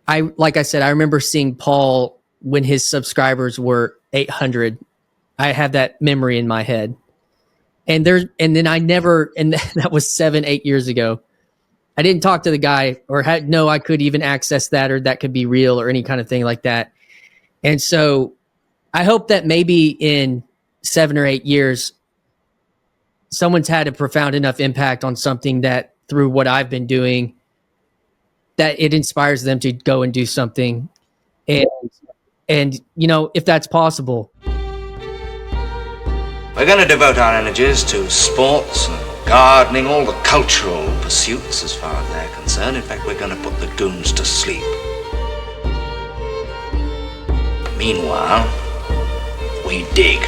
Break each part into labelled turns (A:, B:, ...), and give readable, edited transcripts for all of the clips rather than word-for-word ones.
A: like I said, I remember seeing Paul when his subscribers were 800. I have that memory in my head. And then I never, and that was 7-8 years ago. I didn't talk to the guy or had no, I could even access that or that could be real or any kind of thing like that. And so I hope that maybe in 7 or 8 years, someone's had a profound enough impact on something that through what I've been doing, that it inspires them to go and do something. And you know, if that's possible.
B: We're going to devote our energies to sports and gardening, all the cultural pursuits as far as they're concerned. In fact, we're going to put the goons to sleep. Meanwhile, we dig.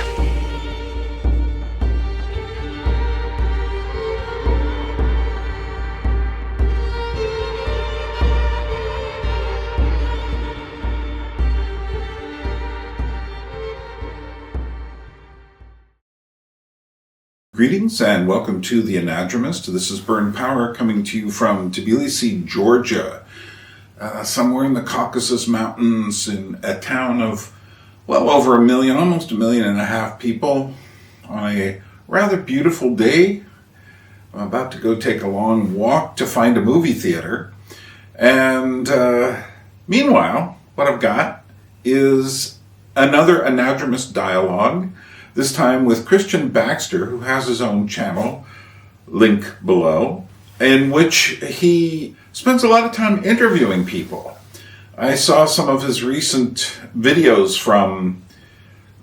C: Greetings and welcome to the Anadromist. This is Byrne Power coming to you from Tbilisi, Georgia, somewhere in the Caucasus Mountains in a town of well over 1 million, almost 1.5 million people on a rather beautiful day. I'm about to go take a long walk to find a movie theater. And meanwhile, what I've got is another Anadromous Dialogue, this time with Christian Baxter, who has his own channel, link below, in which he spends a lot of time interviewing people. I saw some of his recent videos from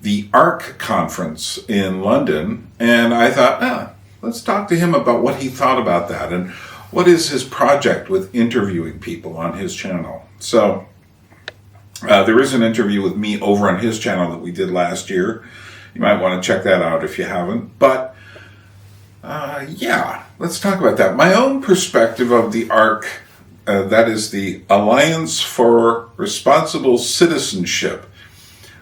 C: the ARC conference in London, and I thought, let's talk to him about what he thought about that and what is his project with interviewing people on his channel. So there is an interview with me over on his channel that we did last year. You might want to check that out if you haven't. But yeah, let's talk about that. My own perspective of the ARC, that is the Alliance for Responsible Citizenship,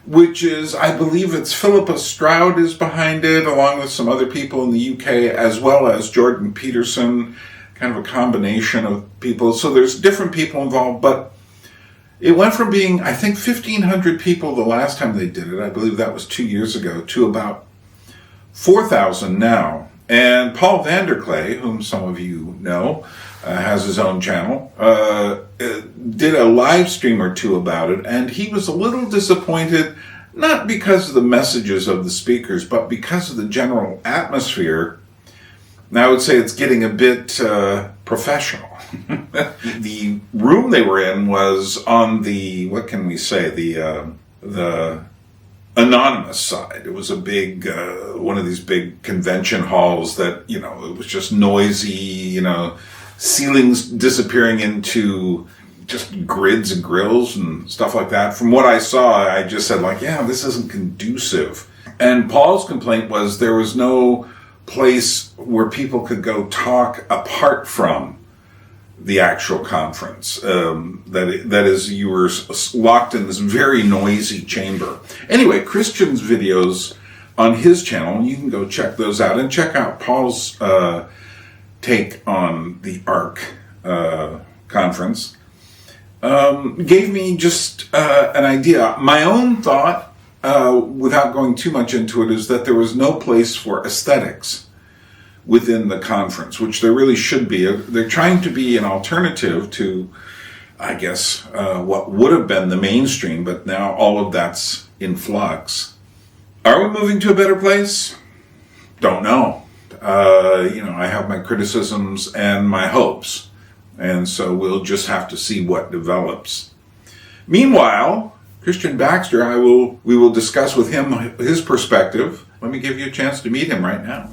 C: which is, I believe it's Philippa Stroud is behind it, along with some other people in the UK, as well as Jordan Peterson, kind of a combination of people. So there's different people involved, but it went from being, I think, 1,500 people the last time they did it, I believe that was 2 years ago, to about 4,000 now. And Paul Vanderklay, whom some of you know, has his own channel, did a live stream or two about it, and he was a little disappointed, not because of the messages of the speakers, but because of the general atmosphere. Now, I would say it's getting a bit professional. The room they were in was on the, what can we say, the anonymous side. It was a big, one of these big convention halls that, you know, it was just noisy, you know, ceilings disappearing into just grids and grills and stuff like that. From what I saw, I just said, like, yeah, this isn't conducive. And Paul's complaint was there was no place where people could go talk apart from the actual conference. That is, you were locked in this very noisy chamber. Anyway, Christian's videos on his channel, you can go check those out and check out Paul's take on the ARC conference. Gave me just an idea. My own thought, without going too much into it, is that there was no place for aesthetics within the conference, which there really should be. They're trying to be an alternative to, I guess, what would have been the mainstream, but now all of that's in flux. Are we moving to a better place? Don't know. You know, I have my criticisms and my hopes, and so we'll just have to see what develops. Meanwhile, Christian Baxter, we will discuss with him his perspective. Let me give you a chance to meet him right now.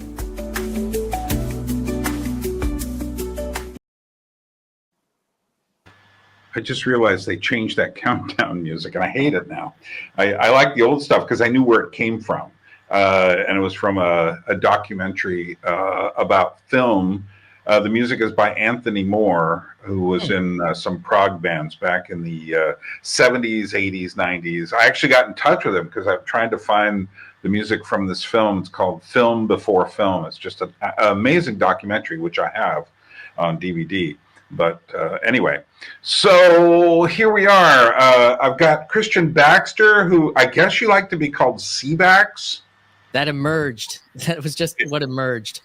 D: I just realized they changed that countdown music, and I hate it now. I like the old stuff because I knew where it came from, and it was from a documentary about film. The music is by Anthony Moore, who was in some prog bands back in the 70s, 80s, 90s. I actually got in touch with him because I've tried to find the music from this film. It's called Film Before Film. It's just an amazing documentary, which I have on DVD. But anyway, so here we are. I've got Christian Baxter, who I guess you like to be called Seabax.
A: That emerged. That was just what emerged.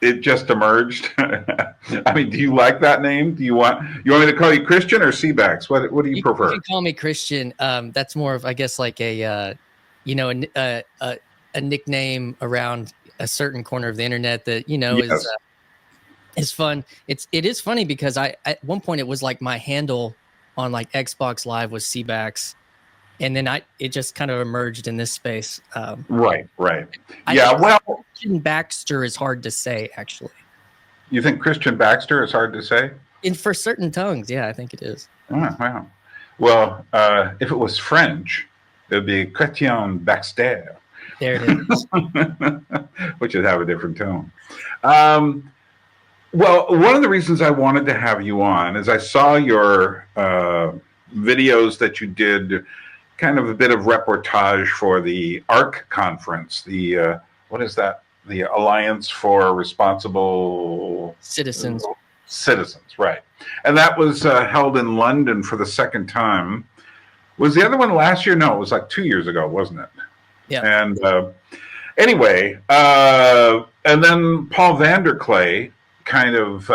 D: It just emerged. I mean, do you like that name? Do you want me to call you Christian or Seabax? What do you prefer?
A: You can call me Christian. That's more of, I guess, like a nickname around a certain corner of the internet that
D: Yes.
A: is fun. It is funny because at one point it was like my handle on like Xbox Live was Seabax, and then it just kind of emerged in this space.
D: Right.
A: I think
D: Well,
A: Christian Baxter is hard to say, actually.
D: you think Christian Baxter is hard to say?
A: For certain tongues, yeah, I think it is.
D: Oh, wow. Well, if it was French, it would be Christian Baxter.
A: There it is.
D: Which would have a different tone. Well, one of the reasons I wanted to have you on is I saw your videos that you did, kind of a bit of reportage for the ARC conference. The what is that? The Alliance for Responsible
A: Citizens.
D: Citizens, right? And that was held in London for the second time. Was the other one last year? No, it was like 2 years ago, wasn't it?
A: Yeah.
D: And anyway, and then Paul Vanderklay kind of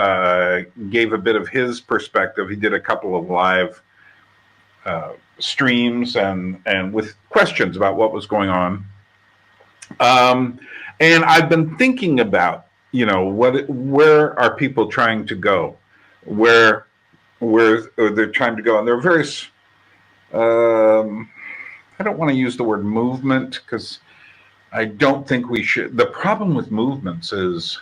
D: gave a bit of his perspective. He did a couple of live streams and with questions about what was going on. And I've been thinking about, where are people trying to go? Where they're trying to go. And there are various, I don't want to use the word movement because I don't think we should. The problem with movements is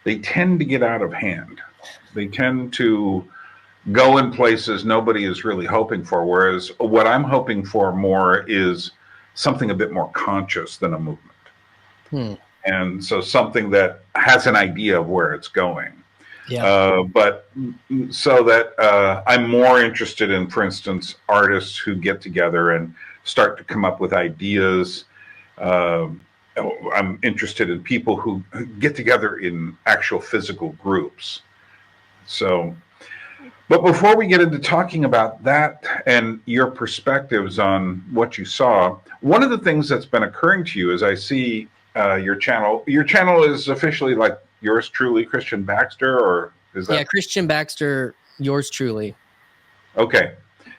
D: they tend to get out of hand. They tend to go in places nobody is really hoping for. Whereas what I'm hoping for more is something a bit more conscious than a movement. And so something that has an idea of where it's going.
A: Yeah.
D: But so that I'm more interested in, for instance, artists who get together and start to come up with ideas. I'm interested in people who get together in actual physical groups. So, but before we get into talking about that and your perspectives on what you saw, one of the things that's been occurring to you as I see your channel is officially like yours truly, Christian Baxter, or is that?
A: Yeah, Christian Baxter, yours truly.
D: Okay.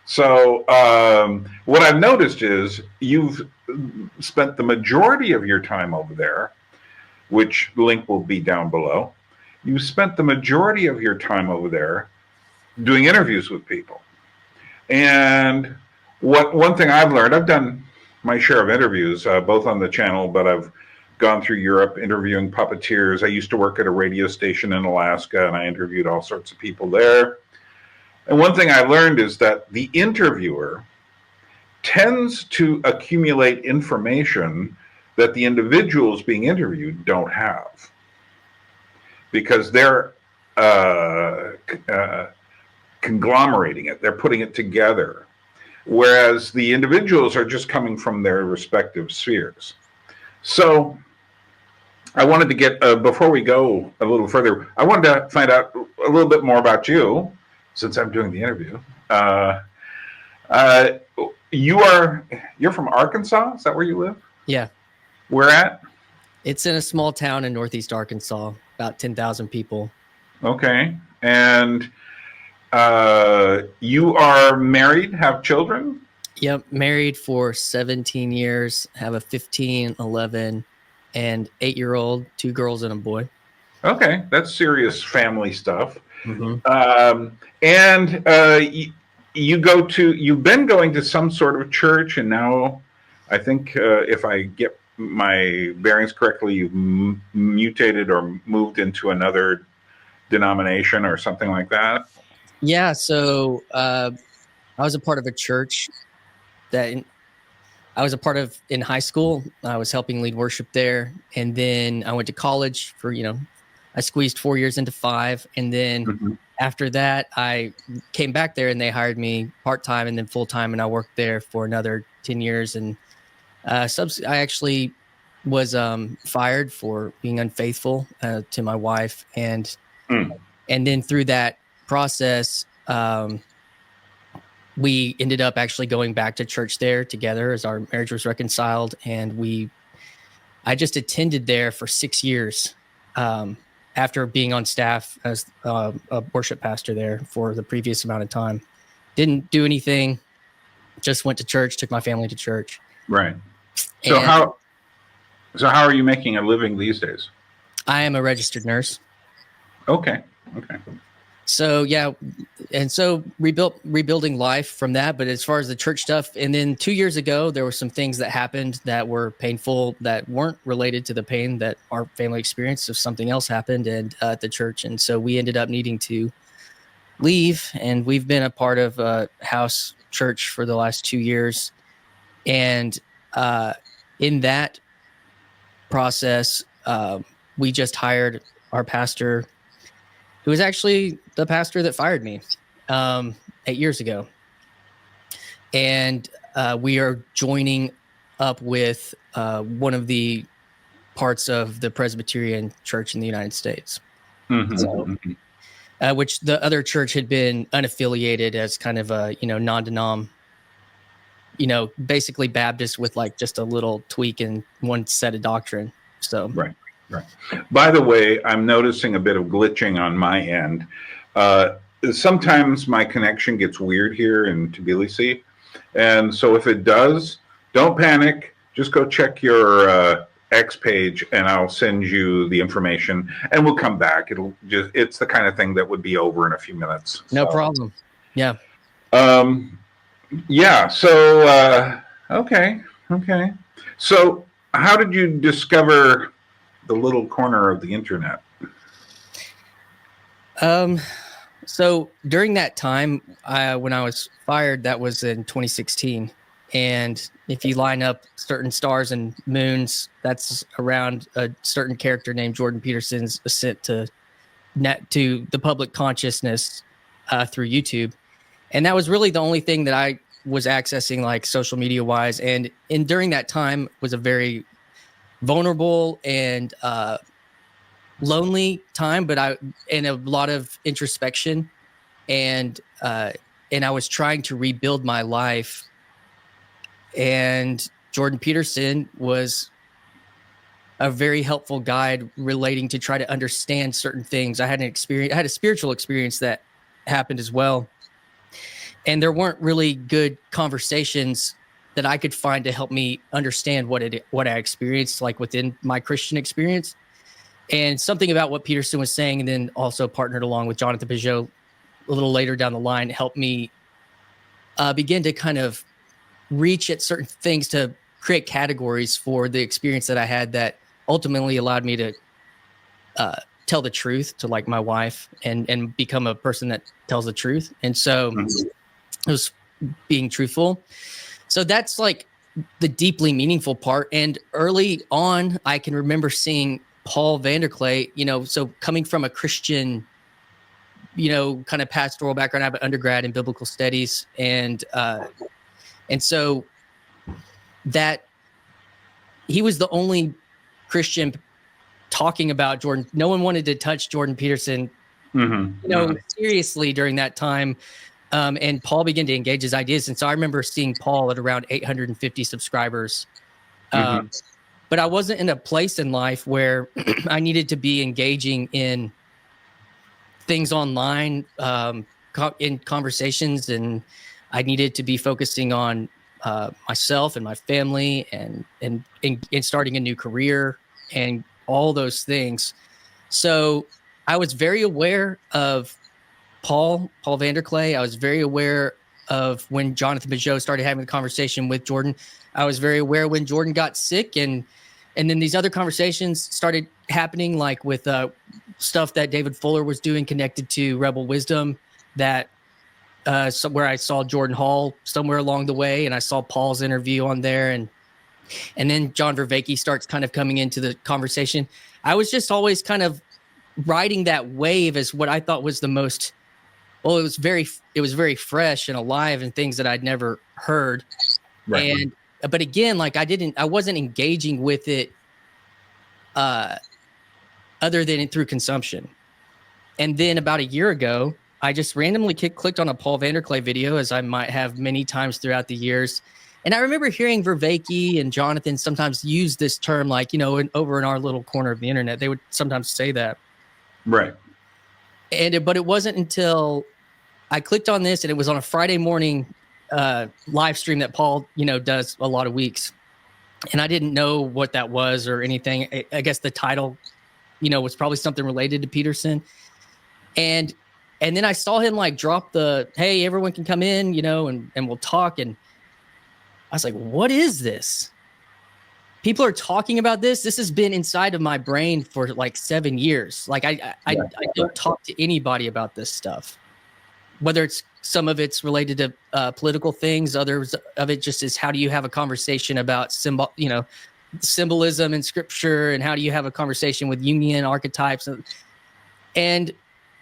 D: So what I've noticed is you've spent the majority of your time over there, which link will be down below. You spent the majority of your time over there doing interviews with people. And one thing I've learned, I've done my share of interviews, both on the channel, but I've gone through Europe interviewing puppeteers. I used to work at a radio station in Alaska, and I interviewed all sorts of people there. And one thing I learned is that the interviewer tends to accumulate information that the individuals being interviewed don't have, because they're conglomerating it. They're putting it together, whereas the individuals are just coming from their respective spheres. So I wanted to get, before we go a little further, I wanted to find out a little bit more about you, since I'm doing the interview. You're from Arkansas? Is that where you live?
A: Yeah.
D: Where at?
A: It's in a small town in northeast Arkansas, about 10,000 people.
D: Okay. And you are married, have children?
A: Yep, married for 17 years, have a 15, 11, and 8-year-old, 2 girls and a boy.
D: Okay, that's serious family stuff.
A: Mm-hmm.
D: You've been going to some sort of church, and now I think if I get my bearings correctly, you've mutated or moved into another denomination or something like that.
A: Yeah, so I was a part of a church that I was a part of in high school. I was helping lead worship there, and then I went to college for, I squeezed 4 years into 5, and then after that, I came back there, and they hired me part-time and then full-time, and I worked there for another 10 years. And I actually was fired for being unfaithful to my wife, and And then through that process, we ended up actually going back to church there together as our marriage was reconciled. And I just attended there for 6 years after being on staff as a worship pastor there for the previous amount of time. Didn't do anything, just went to church, took my family to church.
D: Right. So how are you making a living these days?
A: I am a registered nurse.
D: Okay.
A: So yeah, and so rebuilding life from that. But as far as the church stuff, and then 2 years ago, there were some things that happened that were painful that weren't related to the pain that our family experienced. So something else happened at the church, and so we ended up needing to leave. And we've been a part of house church for the last 2 years, and in that process, we just hired our pastor, who was actually the pastor that fired me 8 years ago. And we are joining up with one of the parts of the Presbyterian Church in the United States, which the other church had been unaffiliated as kind of a, non-denom, basically Baptist with like just a little tweak in one set of doctrine. So
D: Right. By the way, I'm noticing a bit of glitching on my end. Sometimes my connection gets weird here in Tbilisi. And so if it does, don't panic. Just go check your X page and I'll send you the information and we'll come back. It's the kind of thing that would be over in a few minutes.
A: No problem. Yeah.
D: Yeah. So, okay. So how did you discover the little corner of the internet?
A: So during that time, when I was fired, that was in 2016. And if you line up certain stars and moons, that's around a certain character named Jordan Peterson's ascent to the public consciousness through YouTube. And that was really the only thing that I was accessing, like social media wise. And during that time was a very vulnerable and lonely time, but and a lot of introspection, and I was trying to rebuild my life. And Jordan Peterson was a very helpful guide relating to try to understand certain things. I had a spiritual experience that happened as well, and there weren't really good conversations that I could find to help me understand what I experienced, like within my Christian experience. And something about what Peterson was saying, and then also partnered along with Jonathan Peugeot a little later down the line, helped me begin to kind of reach at certain things to create categories for the experience that I had that ultimately allowed me to tell the truth to like my wife and become a person that tells the truth. And so it was being truthful. So that's like the deeply meaningful part. And early on, I can remember seeing Paul Vanderklay, so coming from a Christian, kind of pastoral background. I have an undergrad in biblical studies. And so that he was the only Christian talking about Jordan. No one wanted to touch Jordan Peterson, seriously during that time. And Paul began to engage his ideas. And so I remember seeing Paul at around 850 subscribers. But I wasn't in a place in life where I needed to be engaging in things online, in conversations, and I needed to be focusing on myself and my family and starting a new career and all those things. So I was very aware of Paul Vanderklay. I was very aware of when Jonathan Peugeot started having a conversation with Jordan. I was very aware when Jordan got sick, and then these other conversations started happening, like with stuff that David Fuller was doing connected to Rebel Wisdom, that where I saw Jordan Hall somewhere along the way, and I saw Paul's interview on there, and then John Vervaeke starts kind of coming into the conversation. I was just always kind of riding that wave as what I thought was the most. Well, it was very fresh and alive, and things that I'd never heard. Right. But again, like I wasn't engaging with it other than through consumption. And then about a year ago, I just randomly clicked on a Paul Vanderklay video, as I might have many times throughout the years. And I remember hearing Vervaeke and Jonathan sometimes use this term, like, over in our little corner of the internet, they would sometimes say that.
D: Right.
A: But it wasn't until I clicked on this, and it was on a Friday morning live stream that Paul, does a lot of weeks. And I didn't know what that was or anything. I guess the title, was probably something related to Peterson. And then I saw him like drop the, hey, everyone can come in, and we'll talk. And I was like, what is this? People are talking about this. This has been inside of my brain for like 7 years. Like I don't talk to anybody about this stuff, whether it's some of it's related to political things. Others of it just is, how do you have a conversation about symbolism in scripture, and how do you have a conversation with Jungian archetypes? And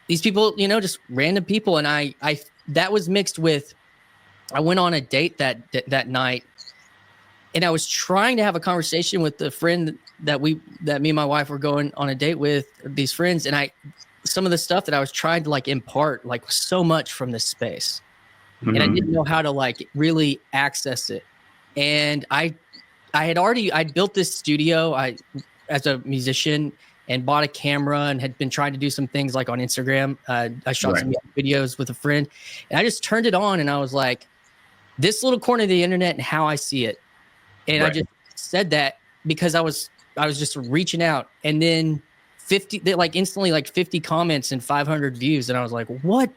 A: these people, just random people. And I that was mixed with, I went on a date that night, and I was trying to have a conversation with the friend that me and my wife were going on a date with, these friends. And some of the stuff that I was trying to like impart, like, was so much from this space, and I didn't know how to like really access it. And I'd built this studio as a musician, and bought a camera, and had been trying to do some things like on Instagram. I shot some videos with a friend, and I just turned it on, and I was like, this little corner of the internet and how I see it. And I just said that because I was just reaching out, and then instantly 50 comments and 500 views. And I was like, what?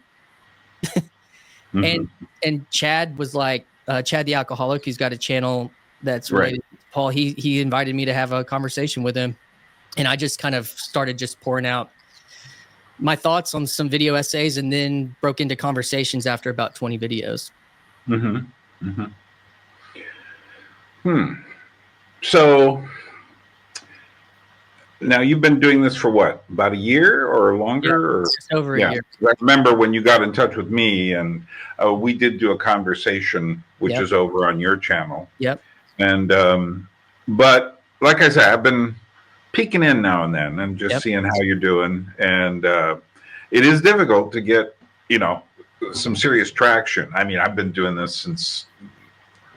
A: And Chad was like, Chad the Alcoholic, who's got a channel that's related to Paul. He invited me to have a conversation with him. And I just kind of started just pouring out my thoughts on some video essays, and then broke into conversations after about 20 videos.
D: So now you've been doing this for what, about a year or longer?
A: Yeah, just over a year.
D: I remember when you got in touch with me, and we did do a conversation, which is over on your channel.
A: Yep.
D: And but like I said, I've been peeking in now and then and just seeing how you're doing. And it is difficult to get, some serious traction. I mean, I've been doing this since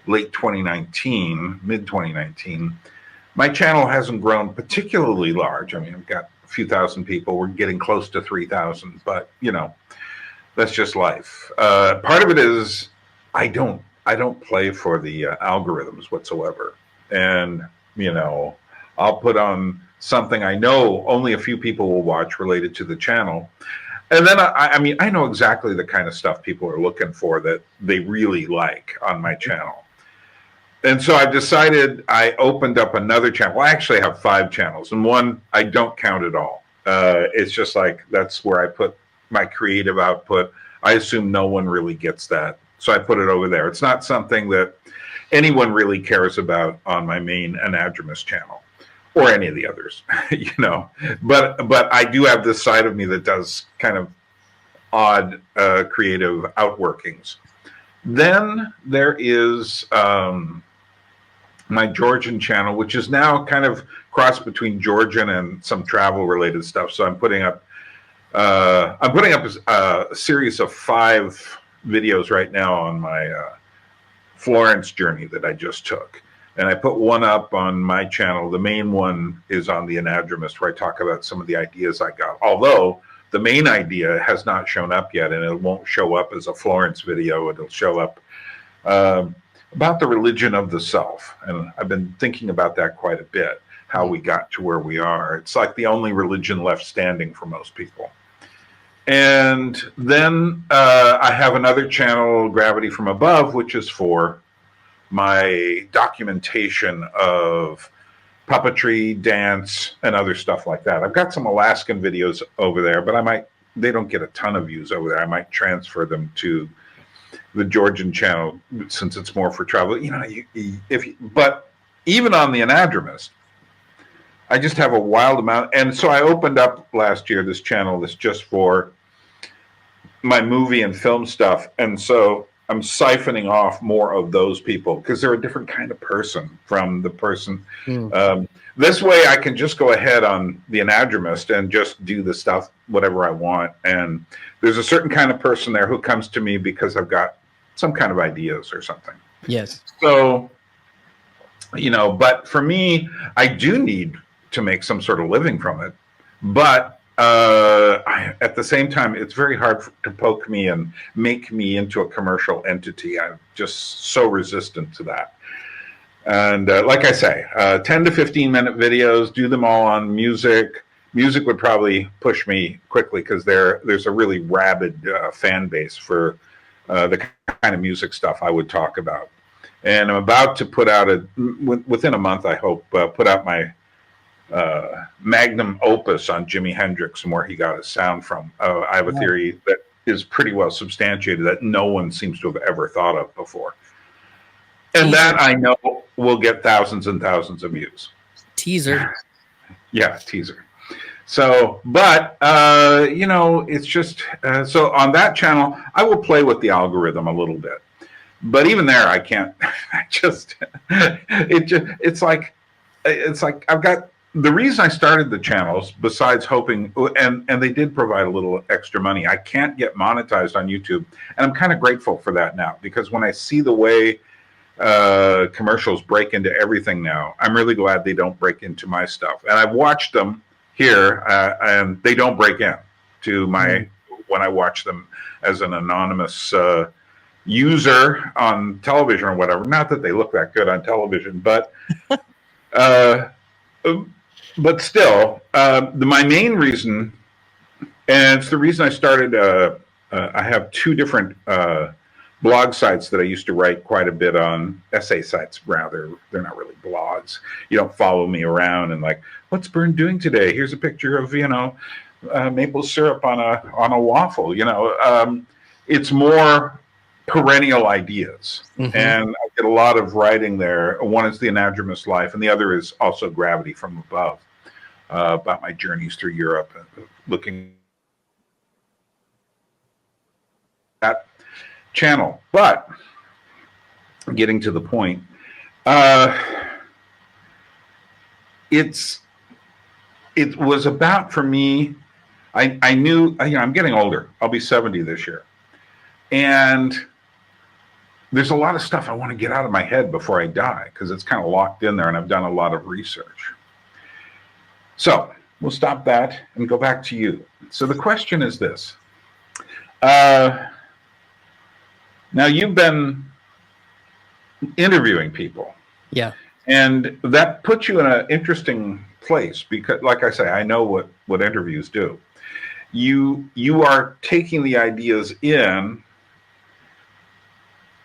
D: late 2019, mid 2019. My channel hasn't grown particularly large. I mean, I've got a few thousand people. We're getting close to 3,000, but that's just life. Part of it is I don't play for the algorithms whatsoever. And, I'll put on something I know only a few people will watch related to the channel. And then, I know exactly the kind of stuff people are looking for that they really like on my channel. And so I've decided, I opened up another channel. Well, I actually have 5 channels, and one I don't count at all. It's just like, that's where I put my creative output. I assume no one really gets that, so I put it over there. It's not something that anyone really cares about on my main Anadromous channel, or any of the others, But I do have this side of me that does kind of odd creative outworkings. Then there is my Georgian channel, which is now kind of crossed between Georgian and some travel related stuff. So I'm putting up a series of 5 videos right now on my Florence journey that I just took. And I put one up on my channel. The main one is on the Anadromist, where I talk about some of the ideas I got. Although the main idea has not shown up yet, and it won't show up as a Florence video. It'll show up about the religion of the self. And I've been thinking about that quite a bit, how we got to where we are. It's like the only religion left standing for most people. And then I have another channel, Gravity from Above, which is for my documentation of puppetry, dance, and other stuff like that. I've got some Alaskan videos over there, but they don't get a ton of views over there. I might transfer them to the Georgian channel since it's more for travel. But even on the Anadromist, I just have a wild amount. And so I opened up last year this channel that's just for my movie and film stuff. And so I'm siphoning off more of those people because they're a different kind of person from the person. This way I can just go ahead on the Anadromist and just do the stuff, whatever I want. And there's a certain kind of person there who comes to me because I've got some kind of ideas or something.
A: Yes.
D: So, but for me, I do need to make some sort of living from it. But at the same time, it's very hard to poke me and make me into a commercial entity. I'm just so resistant to that. And like I say, 10 to 15-minute videos, do them all on music. Music would probably push me quickly because there's a really rabid fan base for the kind of music stuff I would talk about. And I'm about to put out within a month, I hope, put out my magnum opus on Jimi Hendrix and where he got his sound from. I have a theory that is pretty well substantiated that no one seems to have ever thought of before. And that I know will get thousands and thousands of views.
A: Teaser.
D: Yeah, teaser. So, but, it's just, so on that channel, I will play with the algorithm a little bit. But even there, I can't, it's like I've got, the reason I started the channels, besides hoping, and they did provide a little extra money, I can't get monetized on YouTube. And I'm kind of grateful for that now, because when I see the way commercials break into everything now, I'm really glad they don't break into my stuff. And I've watched them here, and they don't break in to my, when I watch them as an anonymous user on television or whatever. Not that they look that good on television, but still, my main reason, and it's the reason I started, I have two different blog sites that I used to write quite a bit on, essay sites rather. They're not really blogs. You don't follow me around and like, what's Byrne doing today? Here's a picture of, maple syrup on a waffle. It's more perennial ideas. And I get a lot of writing there. One is the Anadromous life, and the other is also Gravity from Above, about my journeys through Europe, looking at channel. But getting to the point, it was about, for me, I knew, I'm getting older. I'll be 70 this year. And there's a lot of stuff I want to get out of my head before I die, because it's kind of locked in there, and I've done a lot of research. So we'll stop that and go back to you. So the question is this. Now you've been interviewing people.
A: Yeah.
D: And that puts you in an interesting place because, like I say, I know what interviews do. You are taking the ideas in,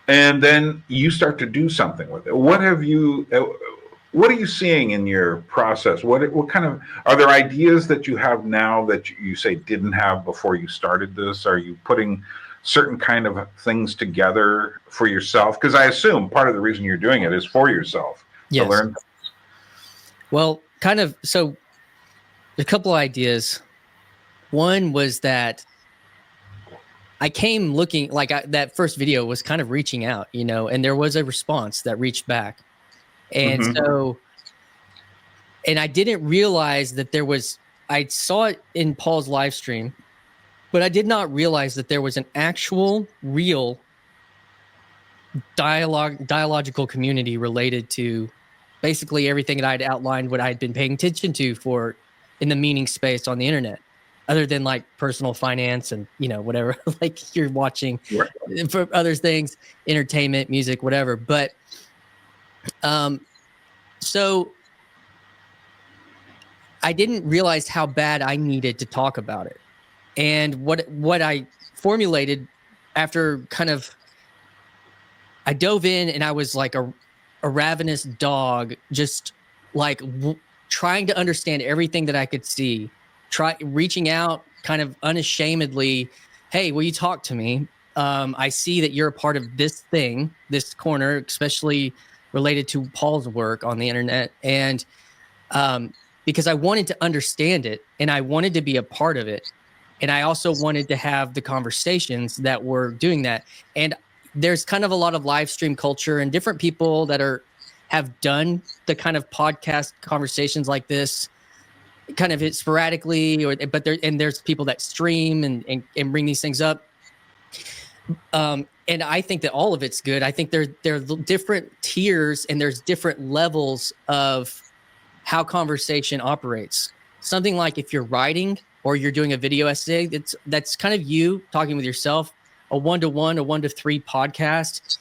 D: and then you start to do something with it. What are you seeing in your process? What kind of, are there ideas that you have now that you say didn't have before you started this? Are you putting certain kind of things together for yourself? Because I assume part of the reason you're doing it is for yourself.
A: Yes.
D: To learn.
A: Well, kind of, so a couple ideas. One was that I came looking, that first video was kind of reaching out, and there was a response that reached back. And so, and I didn't realize that I saw it in Paul's live stream, but I did not realize that there was an actual, real dialogical community related to basically everything that I'd outlined, what I'd been paying attention to in the meaning space on the internet, other than like personal finance and, whatever, like you're watching for other things, entertainment, music, whatever. But, so I didn't realize how bad I needed to talk about it. And what I formulated after I dove in, and I was like a ravenous dog, just like trying to understand everything that I could see, reaching out kind of unashamedly. Hey, will you talk to me? I see that you're a part of this thing, this corner, especially related to Paul's work on the internet. And because I wanted to understand it and I wanted to be a part of it. And I also wanted to have the conversations that were doing that. And there's kind of a lot of live stream culture and different people that have done the kind of podcast conversations like this kind of sporadically, but there's people that stream and bring these things up. And I think that all of it's good. I think there are different tiers and there's different levels of how conversation operates. Something like if you're writing or you're doing a video essay, that's kind of you talking with yourself. A 1-to-1, a 1-to-3 podcast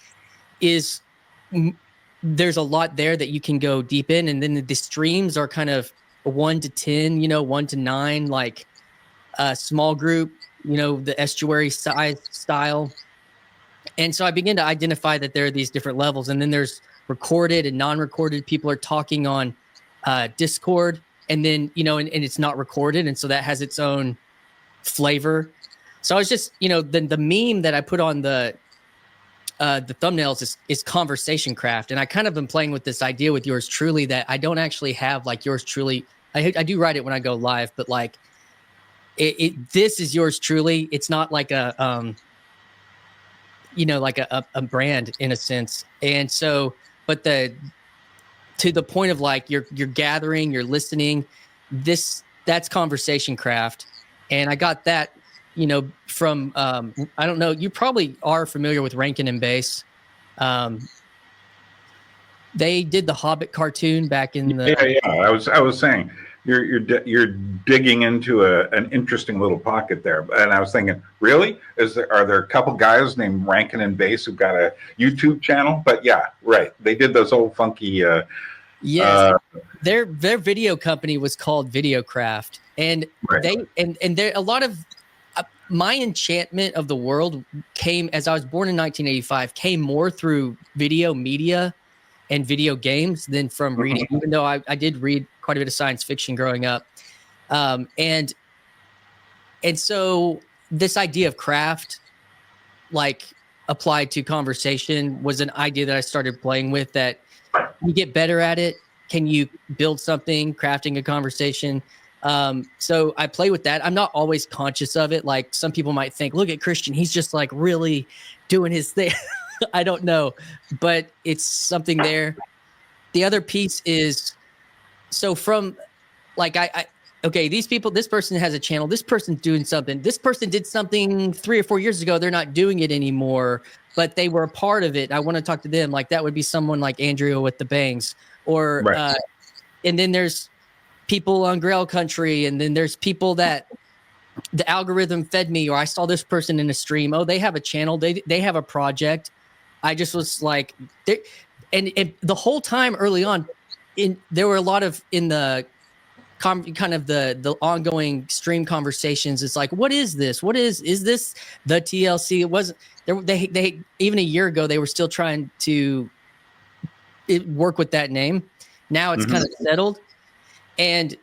A: is there's a lot there that you can go deep in, and then the streams are kind of 1-to-10, 1-to-9, like a small group, the estuary size style. And so I begin to identify that there are these different levels, and then there's recorded and non-recorded. People are talking on Discord, and then and it's not recorded, and so that has its own flavor. So I was just the meme that I put on the thumbnails is conversation craft, and I kind of been playing with this idea with yours truly that I don't actually have like yours truly. I do write it when I go live, but like this is yours truly. It's not like a like a brand in a sense. And so, but to the point of like you're gathering, you're listening, that's conversation craft. And I got that, from, I don't know, you probably are familiar with Rankin and Bass. They did the Hobbit cartoon back in the.
D: Yeah. I was saying you're digging into an interesting little pocket there, and I was thinking, really, are there a couple guys named Rankin and Bass who've got a YouTube channel? But yeah, right, they did those old funky.
A: Yes, their video company was called Videocraft, and right. There a lot of my enchantment of the world came as I was born in 1985. Came more through video media and video games than from reading, even though I did read quite a bit of science fiction growing up. And so this idea of craft, like applied to conversation, was an idea that I started playing with, that you get better at it. Can you build something, crafting a conversation? So I play with that. I'm not always conscious of it. Like some people might think, look at Christian, he's just like really doing his thing. I don't know, but it's something there. The other piece is, so from like, okay, these people, this person has a channel, this person's doing something, this person did something 3 or 4 years ago, they're not doing it anymore, but they were a part of it. I want to talk to them. Like that would be someone like Andrea with the bangs, or, right. And then there's people on Grail Country, and then there's people that the algorithm fed me, or I saw this person in a stream. Oh, they have a channel. They have a project. I just was like, and the whole time early on, there were a lot of in the kind of the ongoing stream conversations. It's like, what is this? Is this the TLC? It wasn't. They even a year ago they were still trying to work with that name. Now it's kind of settled, and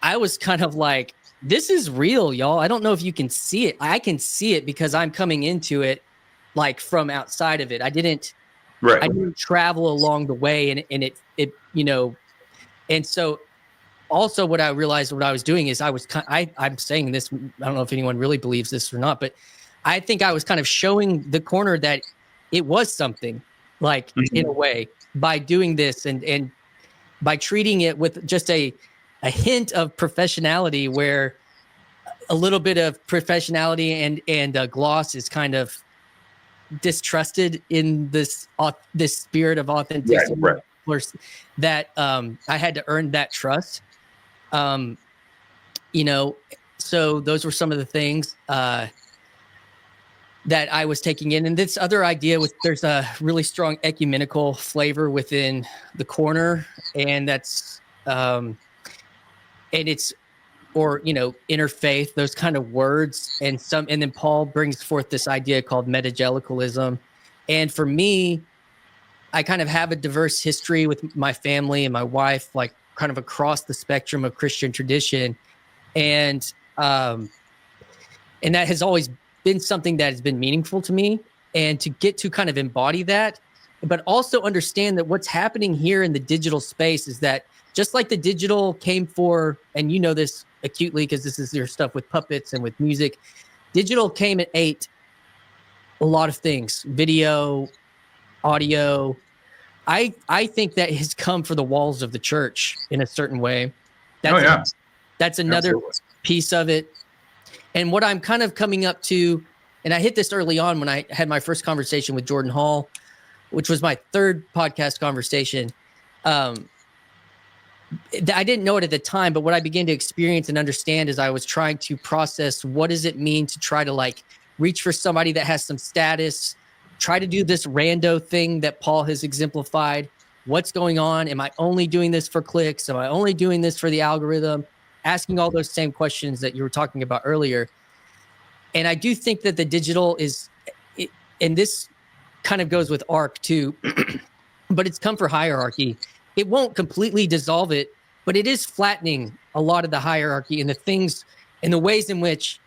A: I was kind of like, this is real, y'all. I don't know if you can see it. I can see it because I'm coming into it like from outside of it. I didn't travel along the way, and it and so also what I realized what I was doing is I'm saying this, I don't know if anyone really believes this or not, but I think I was kind of showing the corner that it was something, like in a way, by doing this and by treating it with just a hint of professionality, where a little bit of professionality and gloss is kind of distrusted in this spirit of authenticity, right. That I had to earn that trust. So those were some of the things that I was taking in. And this other idea there's a really strong ecumenical flavor within the corner, and that's and it's, or interfaith, those kind of words, and then Paul brings forth this idea called metagelicalism. And for me, I kind of have a diverse history with my family and my wife, like kind of across the spectrum of Christian tradition, and that has always been something that has been meaningful to me. And to get to kind of embody that, but also understand that what's happening here in the digital space is that just like the digital came for, and this acutely because this is your stuff with puppets and with music, digital came at 8 a lot of things, video, audio. I think that has come for the walls of the church in a certain way. That's another
D: Absolutely.
A: piece of it. And what I'm kind of coming up to, and I hit this early on when I had my first conversation with Jordan Hall, which was my third podcast conversation. I didn't know it at the time, but what I began to experience and understand as I was trying to process what does it mean to try to like reach for somebody that has some status, try to do this rando thing that Paul has exemplified. What's going on? Am I only doing this for clicks? Am I only doing this for the algorithm? Asking all those same questions that you were talking about earlier. And I do think that the digital is, and this kind of goes with ARC too, but it's come for hierarchy. It won't completely dissolve it, but it is flattening a lot of the hierarchy and the things and the ways in which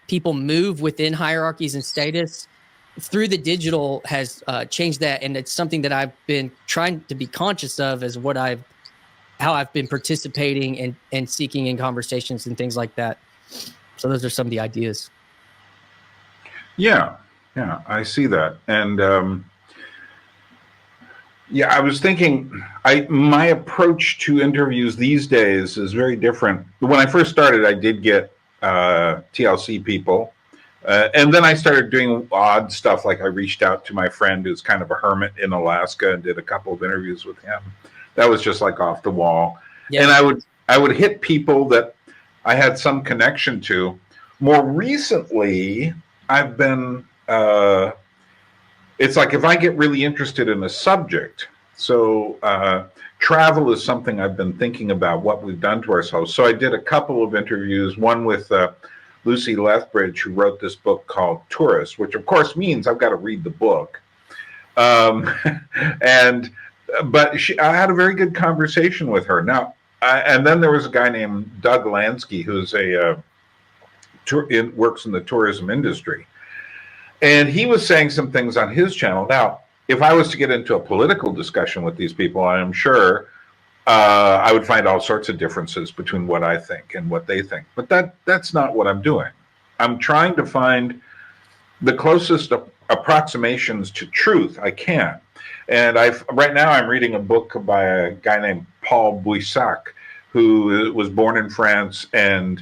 A: people move within hierarchies and status through the digital has changed that. And it's something that I've been trying to be conscious of as how I've been participating and seeking in conversations and things like that. So those are some of the ideas.
D: Yeah, I see that. And I was thinking, my approach to interviews these days is very different. When I first started, I did get TLC people. And then I started doing odd stuff, like I reached out to my friend who's kind of a hermit in Alaska and did a couple of interviews with him. That was just like off the wall. Yeah. And I would hit people that I had some connection to. More recently, I've been, it's like if I get really interested in a subject, so travel is something I've been thinking about, what we've done to ourselves. So I did a couple of interviews, one with Lucy Lethbridge, who wrote this book called Tourist, which of course means I've got to read the book. But I had a very good conversation with her. Now, and then there was a guy named Doug Lansky, who's works in the tourism industry. And he was saying some things on his channel. Now, if I was to get into a political discussion with these people, I am sure I would find all sorts of differences between what I think and what they think. But that's not what I'm doing. I'm trying to find the closest approximations to truth I can. And right now I'm reading a book by a guy named Paul Boussac, who was born in France and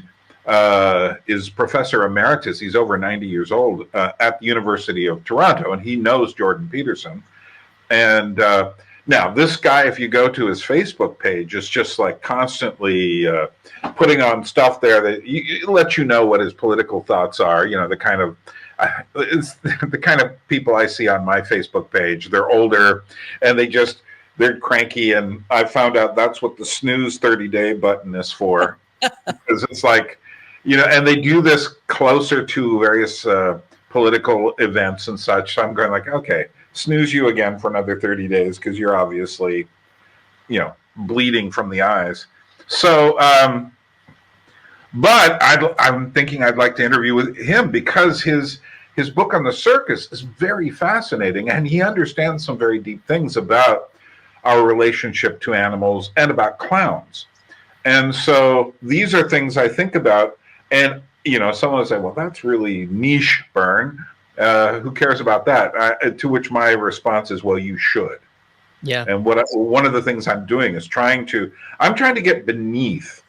D: is professor emeritus. He's over 90 years old at the University of Toronto, and he knows Jordan Peterson. And now this guy, if you go to his Facebook page, is just like constantly putting on stuff there that lets you know what his political thoughts are. You know, the kind of it's the kind of people I see on my Facebook page. They're older and they're cranky. And I found out that's what the snooze 30-day button is for. Because it's like, you know, and they do this closer to various political events and such. So I'm going like, okay, snooze you again for another 30 days because you're obviously, you know, bleeding from the eyes. So, but I'm thinking I'd like to interview with him because his book on the circus is very fascinating, and he understands some very deep things about our relationship to animals and about clowns. And so these are things I think about. And, you know, someone will say, well, that's really niche, Byrne. Who cares about that? To which my response is, well, you should.
A: Yeah.
D: And one of the things I'm doing is I'm trying to get beneath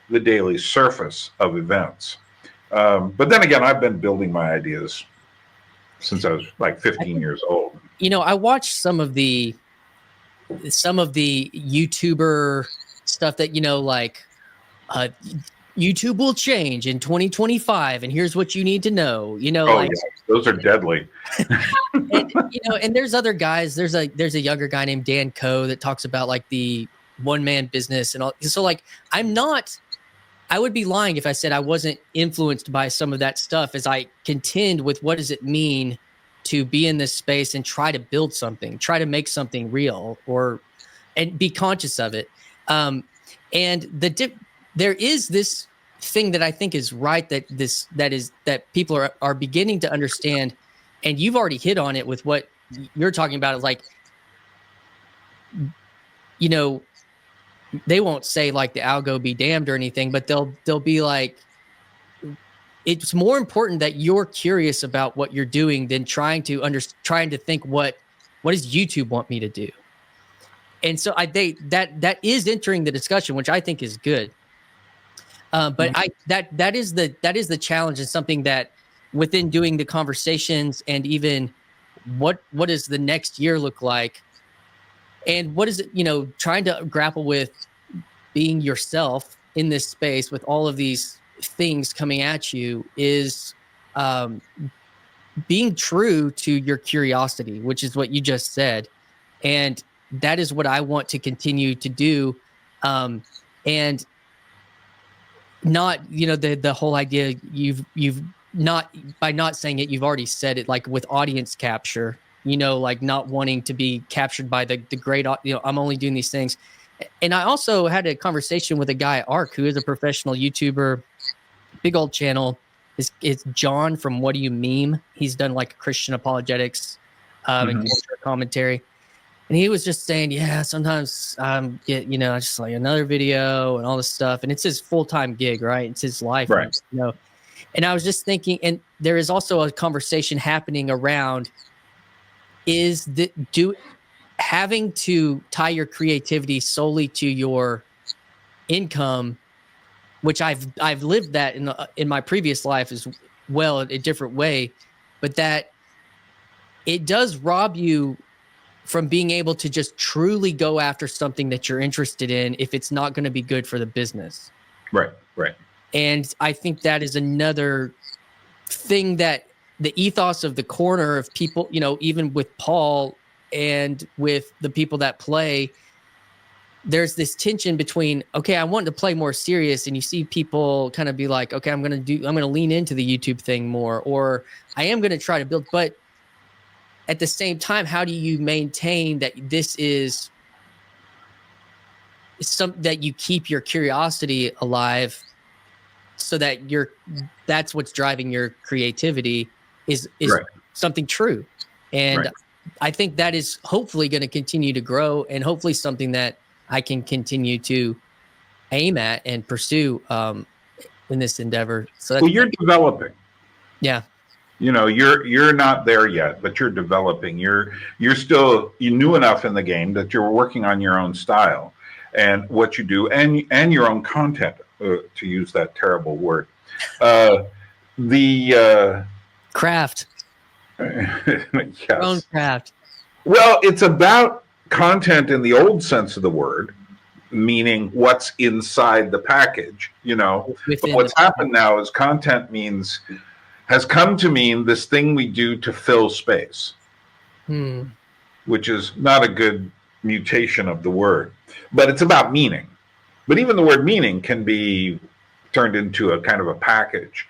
D: the daily surface of events. But then again, I've been building my ideas since I was like 15 years old.
A: You know, I watched some of the YouTuber stuff that, you know, like YouTube will change in 2025, and here's what you need to know. You know,
D: yeah. Those are deadly.
A: And, you know, and there's other guys. There's a younger guy named Dan Coe that talks about like the one-man business and all. So like, I would be lying if I said I wasn't influenced by some of that stuff as I contend with what does it mean to be in this space and try to build something, try to make something real, and be conscious of it. And there is this thing that I think is right that people are beginning to understand, and you've already hit on it with what you're talking about. Is like, you know, they won't say like the algo be damned or anything, but they'll be like, it's more important that you're curious about what you're doing than trying to think what does YouTube want me to do. And so that is entering the discussion, which I think is good. But that is the challenge, and something that within doing the conversations, and even what does the next year look like, and what is it, trying to grapple with being yourself in this space with all of these things coming at you, is being true to your curiosity, which is what you just said. And that is what I want to continue to do. And not, the whole idea you've not, by not saying it, you've already said it, like with audience capture, like not wanting to be captured by the great, I'm only doing these things. And I also had a conversation with a guy, Ark, who is a professional YouTuber, big old channel. It's John from What Do You Meme? He's done like Christian apologetics and culture commentary. And he was just saying, yeah, sometimes I just like another video and all this stuff. And it's his full-time gig, right? It's his life,
D: right?
A: And I was just thinking, and there is also a conversation happening around, having to tie your creativity solely to your income, which I've lived that in my previous life as well, a different way, but that it does rob you from being able to just truly go after something that you're interested in if it's not going to be good for the business.
D: Right.
A: And I think that is another thing, that the ethos of the corner of people, even with Paul and with the people that play, there's this tension between, okay, I want to play more serious, and you see people kind of be like, okay, I'm going to lean into the YouTube thing more, or I am going to try to build, but at the same time, how do you maintain that this is that you keep your curiosity alive, so that that's what's driving your creativity is
D: right.
A: something true. And
D: right.
A: I think that is hopefully going to continue to grow, and hopefully something that I can continue to aim at and pursue in this endeavor. So
D: you're developing.
A: Yeah.
D: You're not there yet, but you're developing. You're still new enough in the game that you're working on your own style and what you do, and your own content, to use that terrible word. The
A: craft.
D: Yes.
A: Your own craft.
D: Well, it's about content in the old sense of the word, meaning what's inside the package, But what's happened now is content has come to mean this thing we do to fill space, which is not a good mutation of the word, but it's about meaning. But even the word meaning can be turned into a kind of a package.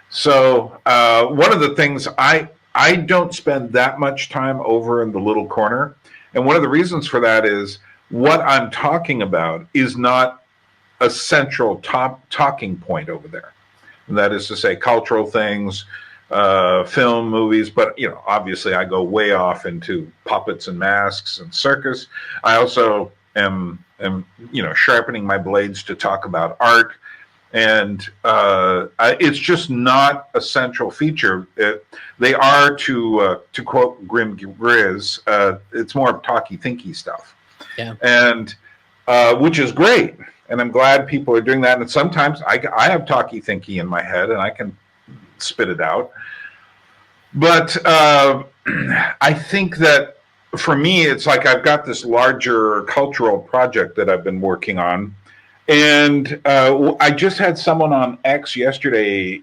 D: So one of the things, I don't spend that much time over in the little corner. And one of the reasons for that is what I'm talking about is not a central talking point over there. And that is to say, cultural things, film, movies, but obviously I go way off into puppets and masks and circus. I also am sharpening my blades to talk about art, and it's just not a central feature. They are, to quote Grim Grizz, it's more talky thinky stuff, and which is great. And I'm glad people are doing that. And sometimes I have talky thinky in my head, and I can spit it out. But I think that for me, it's like I've got this larger cultural project that I've been working on. And I just had someone on X yesterday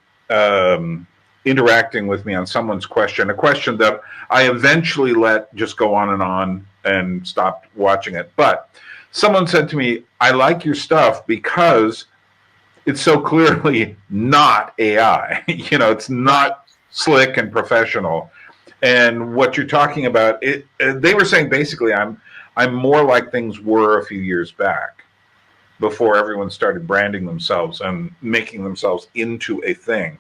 D: interacting with me on someone's question, a question that I eventually let just go on and stopped watching it. But someone said to me, I like your stuff because it's so clearly not AI. It's not slick and professional. And what you're talking about, they were saying basically I'm more like things were a few years back, before everyone started branding themselves and making themselves into a thing.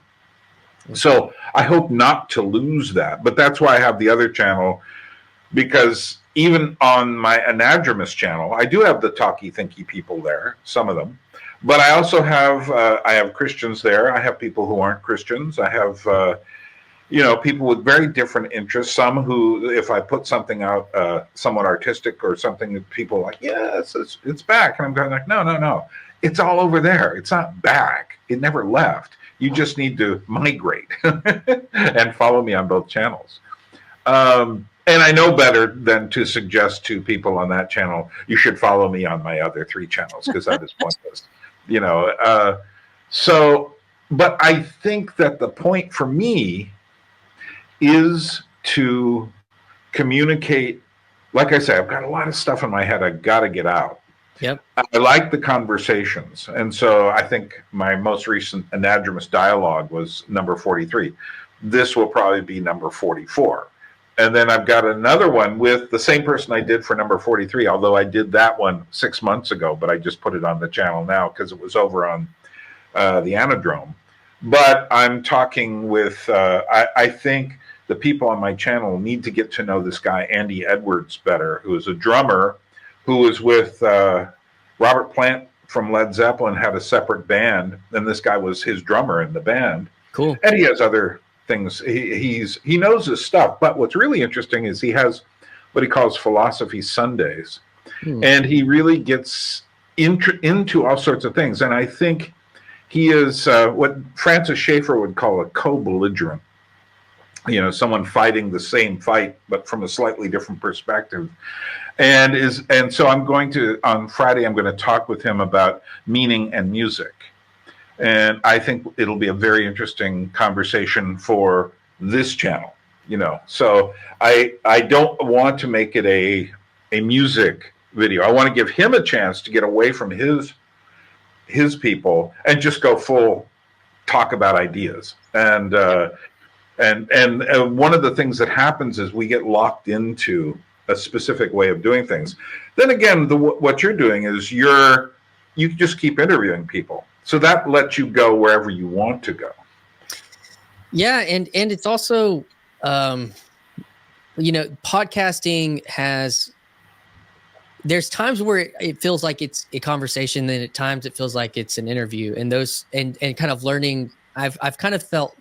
D: So I hope not to lose that. But that's why I have the other channel, because even on my Anadromous channel, I do have the talky thinky people there, some of them, But I also have I have Christians there. I have people who aren't Christians. I have people with very different interests. Some who, if I put something out somewhat artistic or something that people are like, yes, it's back, and I'm going like, no, it's all over there. It's not back. It never left. You just need to migrate and follow me on both channels. And I know better than to suggest to people on that channel, you should follow me on my other 3 channels, because that is pointless. But I think that the point for me is to communicate. Like I say, I've got a lot of stuff in my head I got to get out.
A: Yep.
D: I like the conversations. And so I think my most recent Anadromous Dialogue was number 43. This will probably be number 44. And then I've got another one with the same person I did for number 43, although I did that one 6 months ago, but I just put it on the channel now because it was over on the Anadrome. But I'm talking with, I think the people on my channel need to get to know this guy, Andy Edwards, better, who is a drummer who was with Robert Plant from Led Zeppelin, had a separate band, and this guy was his drummer in the band.
A: Cool.
D: And he has other things. He knows his stuff. But what's really interesting is he has what he calls Philosophy Sundays. And he really gets into all sorts of things. And I think he is what Francis Schaeffer would call a co-belligerent. Someone fighting the same fight, but from a slightly different perspective. And so on Friday, I'm going to talk with him about meaning and music. And I think it'll be a very interesting conversation for this channel, So I don't want to make it a music video. I want to give him a chance to get away from his people and just go full talk about ideas. And one of the things that happens is we get locked into a specific way of doing things. Then again, what you're doing is you just keep interviewing people. So that lets you go wherever you want to go.
A: Yeah, and it's also, podcasting has. There's times where it feels like it's a conversation, then at times it feels like it's an interview, and those and kind of learning. I've kind of felt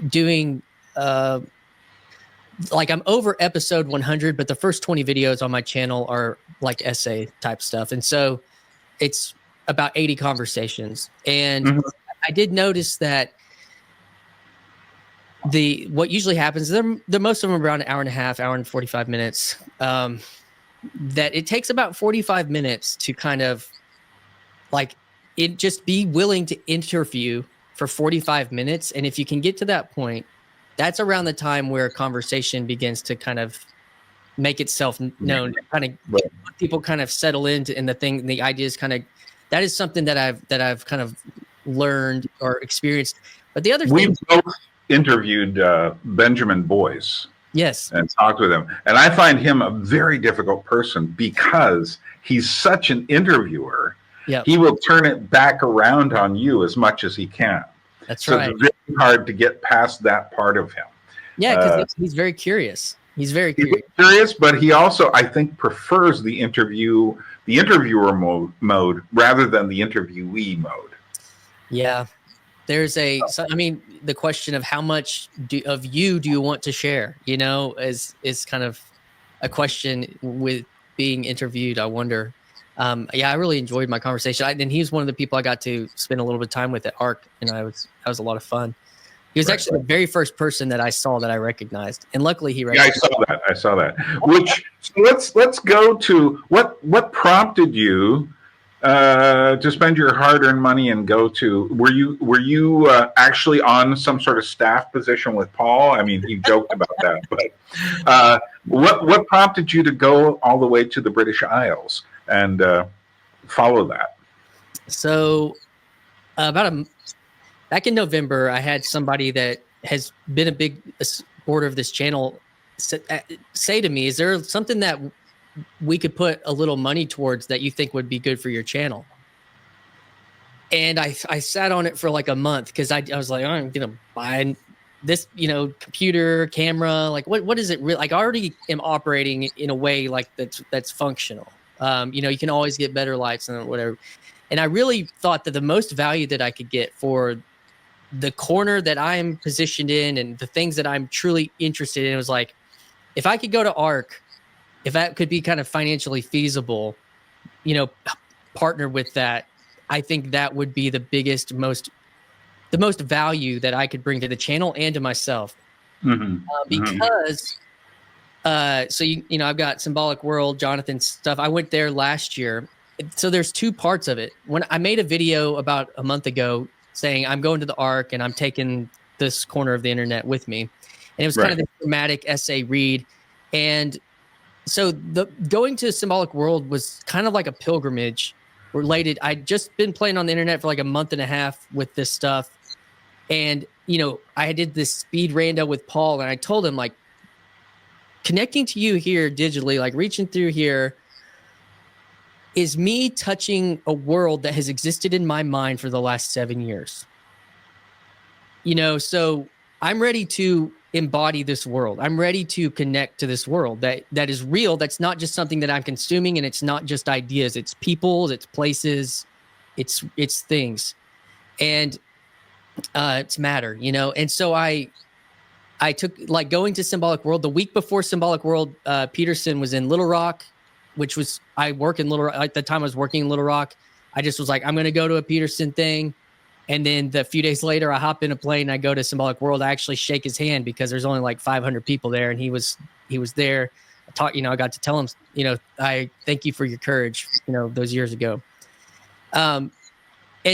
A: doing like I'm over episode 100, but the first 20 videos on my channel are like essay type stuff, and so it's about 80 conversations. And I did notice that what usually happens, the most of them are around an hour and a half, hour and 45 minutes. That it takes about 45 minutes to kind of just be willing to interview for 45 minutes. And if you can get to that point, that's around the time where a conversation begins to kind of make itself known, kind of people kind of settle into in the ideas kind of. That is something that I've kind of learned or experienced. But the other thing,
D: we've both interviewed Benjamin Boyce.
A: Yes.
D: And talked with him. And I find him a very difficult person because he's such an interviewer.
A: Yep.
D: He will turn it back around on you as much as he can.
A: That's
D: so
A: right.
D: It's very hard to get past that part of him.
A: Yeah, because he's very curious. He's very
D: curious, but he also, I think, prefers the interviewer mode rather than the interviewee mode.
A: Yeah. There's the question of how much of you do you want to share, is kind of a question with being interviewed. I wonder. I really enjoyed my conversation. And he was one of the people I got to spend a little bit of time with at ARC, and that was a lot of fun. He was actually the very first person that I saw that I recognized, and luckily he recognized.
D: Yeah, I saw that. So let's go to what prompted you to spend your hard-earned money and go to. Were you actually on some sort of staff position with Paul? I mean, he joked about that, but what prompted you to go all the way to the British Isles and follow that? So,
A: back in November, I had somebody that has been a big supporter of this channel say to me, "Is there something that we could put a little money towards that you think would be good for your channel?" And I sat on it for like a month because I was like, I'm gonna buy this, computer, camera. Like, what is it really? Like, I already am operating in a way like that's functional. You can always get better lights and whatever. And I really thought that the most value that I could get for the corner that I'm positioned in and the things that I'm truly interested in was like, if I could go to ARC, if that could be kind of financially feasible, you know, partner with that, I think that would be the biggest, the most value that I could bring to the channel and to myself. Because so you know, I've got Symbolic World, Jonathan's stuff. I went there last year. So there's two parts of it. When I made a video about a month ago saying I'm going to the ARC and I'm taking this corner of the internet with me. And it was kind of this dramatic essay read. And so the going to Symbolic World was kind of like a pilgrimage related. I'd just been playing on the internet for like a month and a half with this stuff. And, you know, I did this speed rando with Paul and I told him, like, connecting to you here digitally, like reaching through here, is me touching a world that has existed in my mind for the last 7 years. You know, so I'm ready to embody this world. I'm ready to connect to this world that is real. That's not just something that I'm consuming, and it's not just ideas. It's people, it's places, it's things, and it's matter, you know. And so I took, like, going to Symbolic World the week before Symbolic World. Peterson was in Little Rock, which was, I work in Little Rock. At the time I was working in Little Rock. I just was like, I'm going to go to a Peterson thing. And then a few days later, I hop in a plane and I go to Symbolic World. I actually shake his hand because there's only like 500 people there. And he was there. I got to tell him, you know, I thank you for your courage, you know, those years ago. And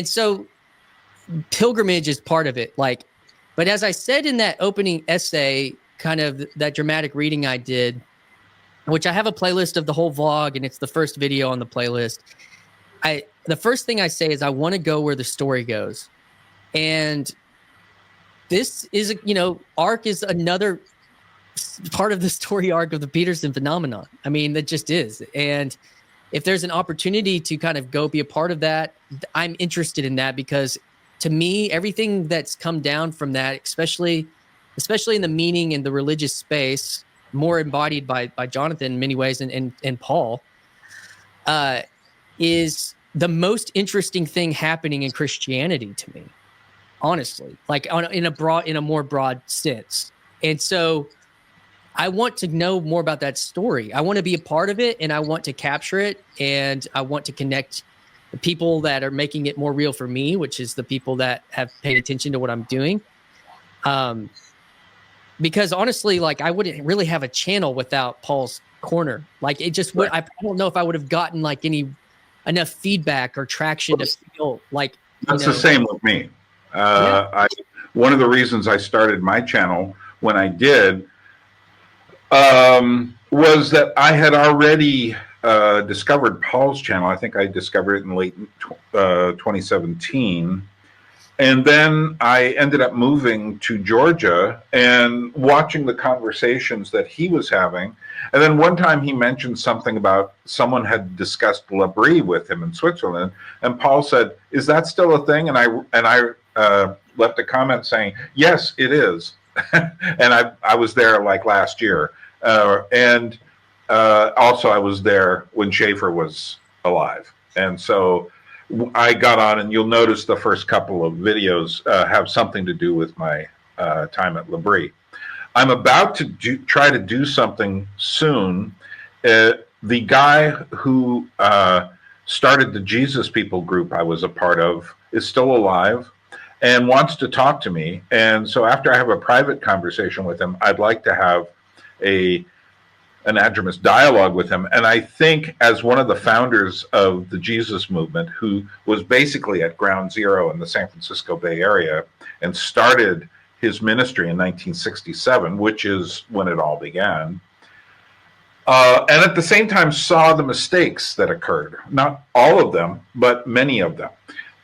A: so pilgrimage is part of it. Like, but as I said in that opening essay, kind of that dramatic reading I did, which I have a playlist of the whole vlog, and it's the first video on the playlist. The first thing I say is I want to go where the story goes. And this is, you know, ARC is another part of the story arc of the Peterson phenomenon. I mean, that just is. And if there's an opportunity to kind of go be a part of that, I'm interested in that, because to me, everything that's come down from that, especially in the meaning and the religious space, more embodied by Jonathan in many ways, and Paul, is the most interesting thing happening in Christianity to me, honestly, like in a more broad sense. And so I want to know more about that story. I want to be a part of it, and I want to capture it, and I want to connect the people that are making it more real for me, which is the people that have paid attention to what I'm doing. Because honestly, like, I wouldn't really have a channel without Paul's corner. Like, it just would. I don't know if I would have gotten like enough feedback or traction to feel like.
D: That's the same with me. One of the reasons I started my channel when I did was that I had already discovered Paul's channel. I think I discovered it in late 2017. And then I ended up moving to Georgia and watching the conversations that he was having. And then one time he mentioned something about someone had discussed L'Abri with him in Switzerland. And Paul said, "Is that still a thing?" And I left a comment saying, "Yes, it is." And I was there like last year. And also I was there when Schaefer was alive. And so I got on, and you'll notice the first couple of videos have something to do with my time at L'Abri. I'm about to try to do something soon. The guy who started the Jesus People group I was a part of is still alive and wants to talk to me. And so after I have a private conversation with him, I'd like to have an Anadromous Dialogue with him. And I think, as one of the founders of the Jesus movement, who was basically at ground zero in the San Francisco Bay Area and started his ministry in 1967, which is when it all began, and at the same time saw the mistakes that occurred. Not all of them, but many of them.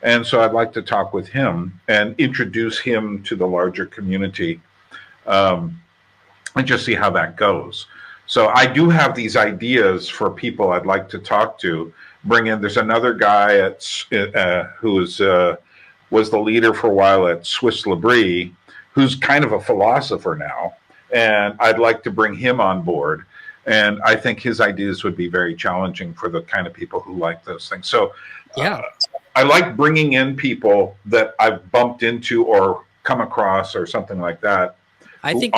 D: And so I'd like to talk with him and introduce him to the larger community, and just see how that goes. So I do have these ideas for people I'd like to talk to, bring in. There's another guy who was the leader for a while at Swiss L'Abri, who's kind of a philosopher now, and I'd like to bring him on board. And I think his ideas would be very challenging for the kind of people who like those things. So I like bringing in people that I've bumped into or come across or something like that.
A: I think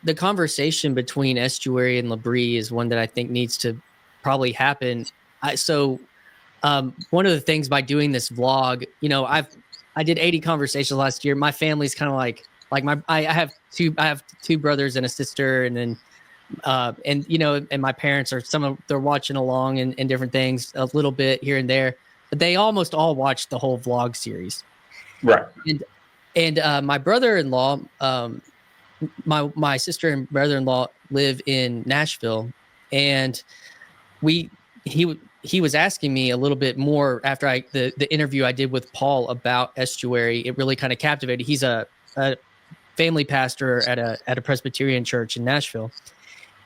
A: the conversation between Estuary and Labrie is one that I think needs to probably happen. One of the things by doing this vlog, you know, I did 80 conversations last year. My family's kind of like I have two brothers and a sister, and then and you know, and my parents are they're watching along and different things a little bit here and there, but they almost all watched the whole vlog series.
D: Right.
A: And my brother-in-law, my sister and brother-in-law live in Nashville, and he was asking me a little bit more after the interview I did with Paul about Estuary. It really kind of captivated. He's a family pastor at a Presbyterian church in Nashville,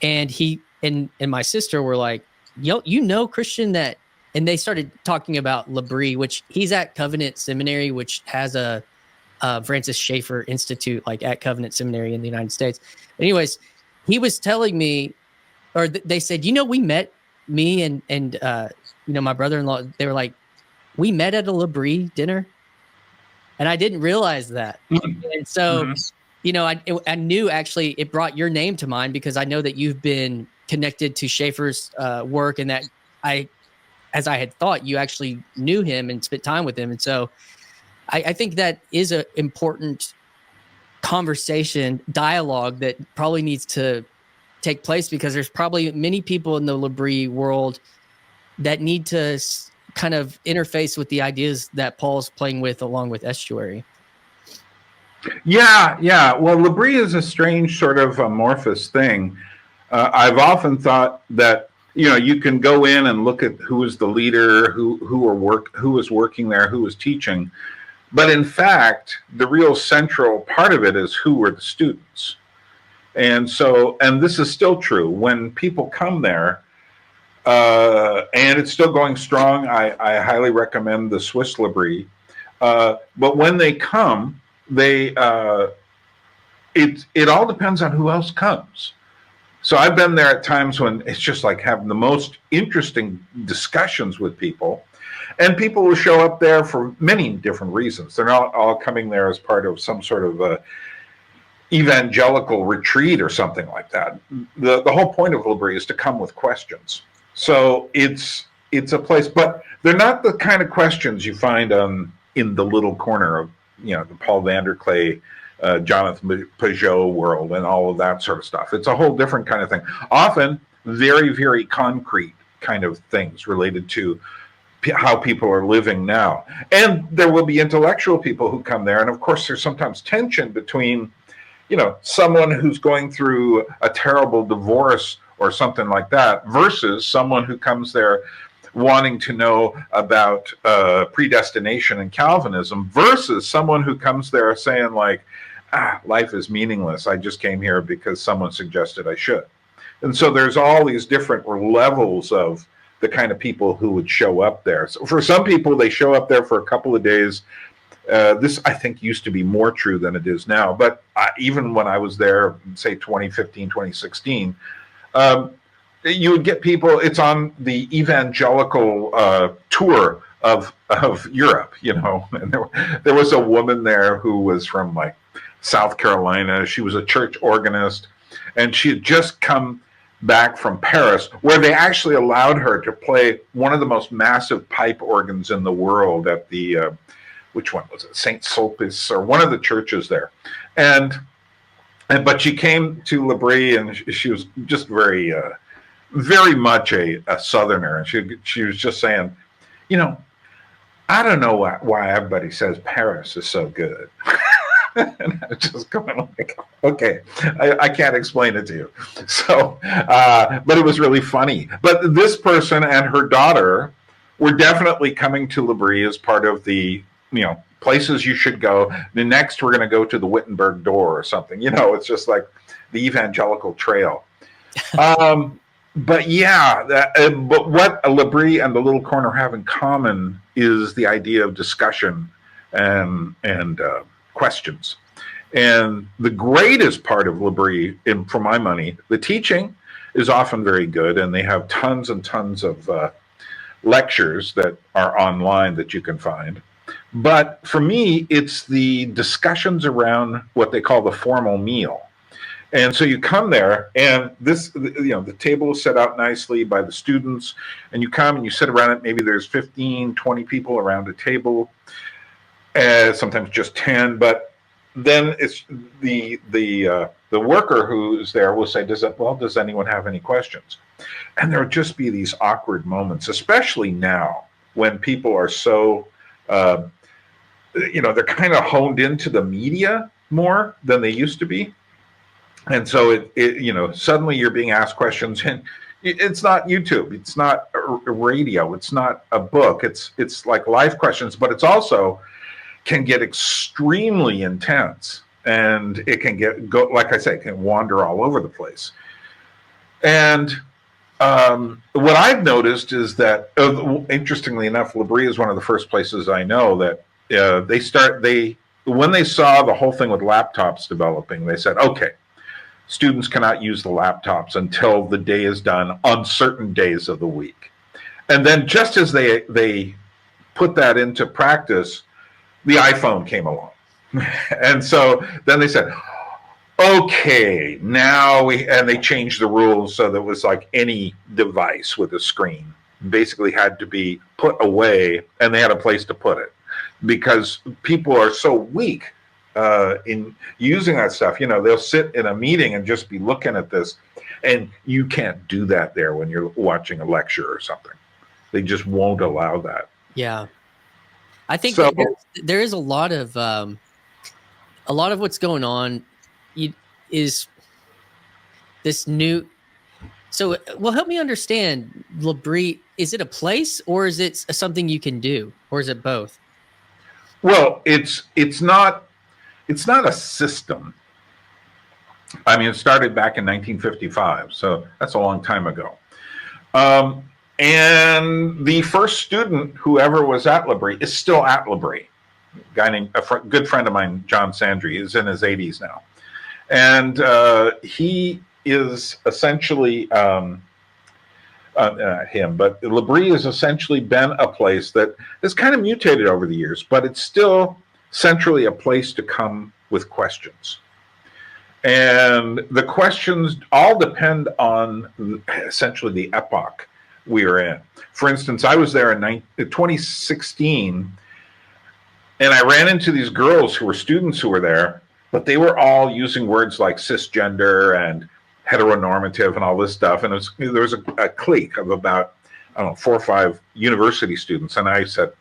A: and he and my sister were like, "Yo, you know, Christian, that," and they started talking about Labrie, which he's at Covenant Seminary, which has a Francis Schaeffer Institute, like at Covenant Seminary in the United States. But anyways, he was telling me, or they said, you know, we met me and you know, my brother-in-law. They were like, we met at a Labrie dinner, and I didn't realize that. And so, you know, I knew actually it brought your name to mind because I know that you've been connected to Schaeffer's work, and that as I had thought, you actually knew him and spent time with him, and so. I think that is an important dialogue that probably needs to take place, because there's probably many people in the Labrie world that need to kind of interface with the ideas that Paul's playing with along with Estuary.
D: Yeah. Well, Labrie is a strange sort of amorphous thing. I've often thought that, you know, you can go in and look at who is the leader, who is working there, who is teaching. But in fact, the real central part of it is who were the students. And this is still true. When people come there, and it's still going strong, I highly recommend the Swiss Labrie. But when they come, it all depends on who else comes. So I've been there at times when it's just like having the most interesting discussions with people. And people will show up there for many different reasons. They're not all coming there as part of some sort of evangelical retreat or something like that. The whole point of Labrie is to come with questions. So it's a place, but they're not the kind of questions you find in the little corner of, you know, the Paul Vanderklay, Jonathan Peugeot world and all of that sort of stuff. It's a whole different kind of thing. Often very, very concrete kind of things related to how people are living now. And there will be intellectual people who come there. And of course, there's sometimes tension between, you know, someone who's going through a terrible divorce or something like that versus someone who comes there wanting to know about predestination and Calvinism versus someone who comes there saying like, life is meaningless. I just came here because someone suggested I should. And so there's all these different levels of the kind of people who would show up there. So for some people, they show up there for a couple of days. This, I think, used to be more true than it is now. But even when I was there, say 2015, 2016, you would get people, it's on the evangelical tour of Europe, you know. And there was a woman there who was from like South Carolina. She was a church organist, and she had just come back from Paris, where they actually allowed her to play one of the most massive pipe organs in the world at the, which one was it? St. Sulpice, or one of the churches there. But she came to Labrie, and she was just very, very much a Southerner. And she was just saying, you know, I don't know why everybody says Paris is so good. And I was just going like, okay, I can't explain it to you. So, but it was really funny. But this person and her daughter were definitely coming to Labrie as part of the, you know, places you should go. The next, we're going to go to the Wittenberg door or something. You know, it's just like the evangelical trail. But yeah, but what Labrie and the Little Corner have in common is the idea of discussion and questions. And the greatest part of Labrie, for my money, the teaching is often very good, and they have tons and tons of lectures that are online that you can find. But for me, it's the discussions around what they call the formal meal. And so you come there, and this, the table is set out nicely by the students, and you come and you sit around it. Maybe there's 15, 20 people around a table, sometimes just 10. But then it's the worker who's there will say, does anyone have any questions? And there'll just be these awkward moments, especially now when people are so, they're kind of honed into the media more than they used to be. And so suddenly you're being asked questions, and it's not YouTube, it's not a radio, it's not a book, it's like life questions, but it's also can get extremely intense, and it can like I say, it can wander all over the place. And what I've noticed is that, interestingly enough, L'Abri is one of the first places I know that when they saw the whole thing with laptops developing, they said, okay, students cannot use the laptops until the day is done on certain days of the week. And then just as they put that into practice, the iPhone came along. And so then they said, okay, and they changed the rules so that it was like any device with a screen basically had to be put away, and they had a place to put it because people are so weak in using that stuff. They'll sit in a meeting and just be looking at this, and you can't do that there when you're watching a lecture or something. They just won't allow that.
A: Yeah, I think there is a lot of what's going on is this new. So, well, help me understand, L'Abri. Is it a place, or is it something you can do, or is it both?
D: Well, it's not a system. I mean, it started back in 1955, so that's a long time ago. And the first student who ever was at L'Abri is still at L'Abri. A guy named good friend of mine, John Sandry, is in his 80s now, and he is essentially him. But L'Abri has essentially been a place that has kind of mutated over the years, but it's still centrally a place to come with questions. And the questions all depend on essentially the epoch we are in. For instance, I was there in 2016, and I ran into these girls who were students who were there, but they were all using words like cisgender and heteronormative and all this stuff. And there was a clique of about, 4 or 5 university students. And I said,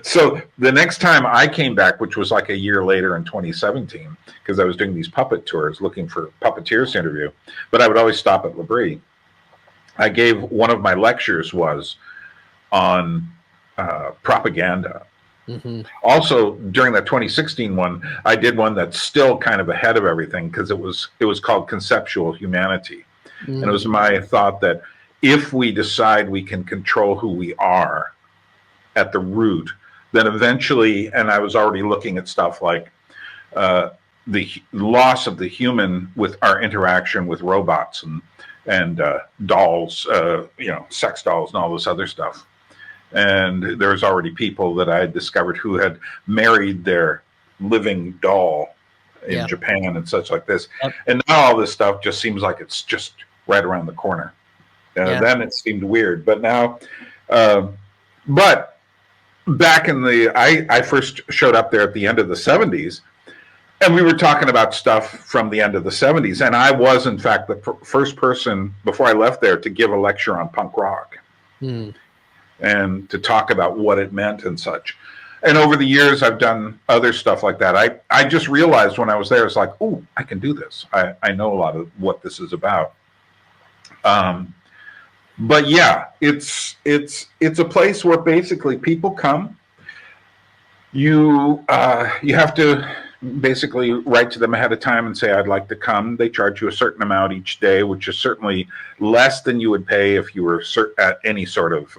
D: So the next time I came back, which was like a year later in 2017, because I was doing these puppet tours looking for puppeteers to interview, but I would always stop at L'Abri. I gave one of my lectures was on propaganda. Mm-hmm. Also, during that 2016 one, I did one that's still kind of ahead of everything because it was called Conceptual Humanity. Mm-hmm. And it was my thought that if we decide we can control who we are at the root, then eventually, and I was already looking at stuff like the loss of the human with our interaction with robots and dolls, sex dolls and all this other stuff. And there's already people that I had discovered who had married their living doll in Japan and such like this. Yep. And now all this stuff just seems like it's just right around the corner. Then it seemed weird, but now, but back in I first showed up there at the end of the 70s, and we were talking about stuff from the end of the 70s. And I was, in fact, the first person before I left there to give a lecture on punk rock. And to talk about what it meant and such. And over the years, I've done other stuff like that. I just realized when I was there, it's like, oh, I can do this. I know a lot of what this is about. But yeah, it's a place where basically people come. You have to basically write to them ahead of time and say, I'd like to come. They charge you a certain amount each day, which is certainly less than you would pay if you were at any sort of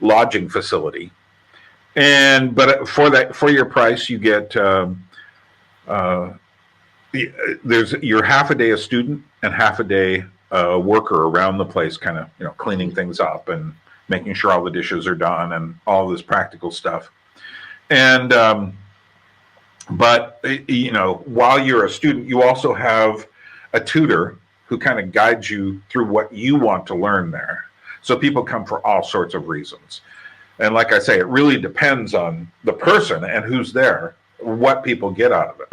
D: lodging facility. But for your price, you get you're half a day a student and half a day worker around the place, kind of, cleaning things up and making sure all the dishes are done and all this practical stuff. And, but, while you're a student, you also have a tutor who kind of guides you through what you want to learn there. So people come for all sorts of reasons. And like I say, it really depends on the person and who's there, what people get out of it.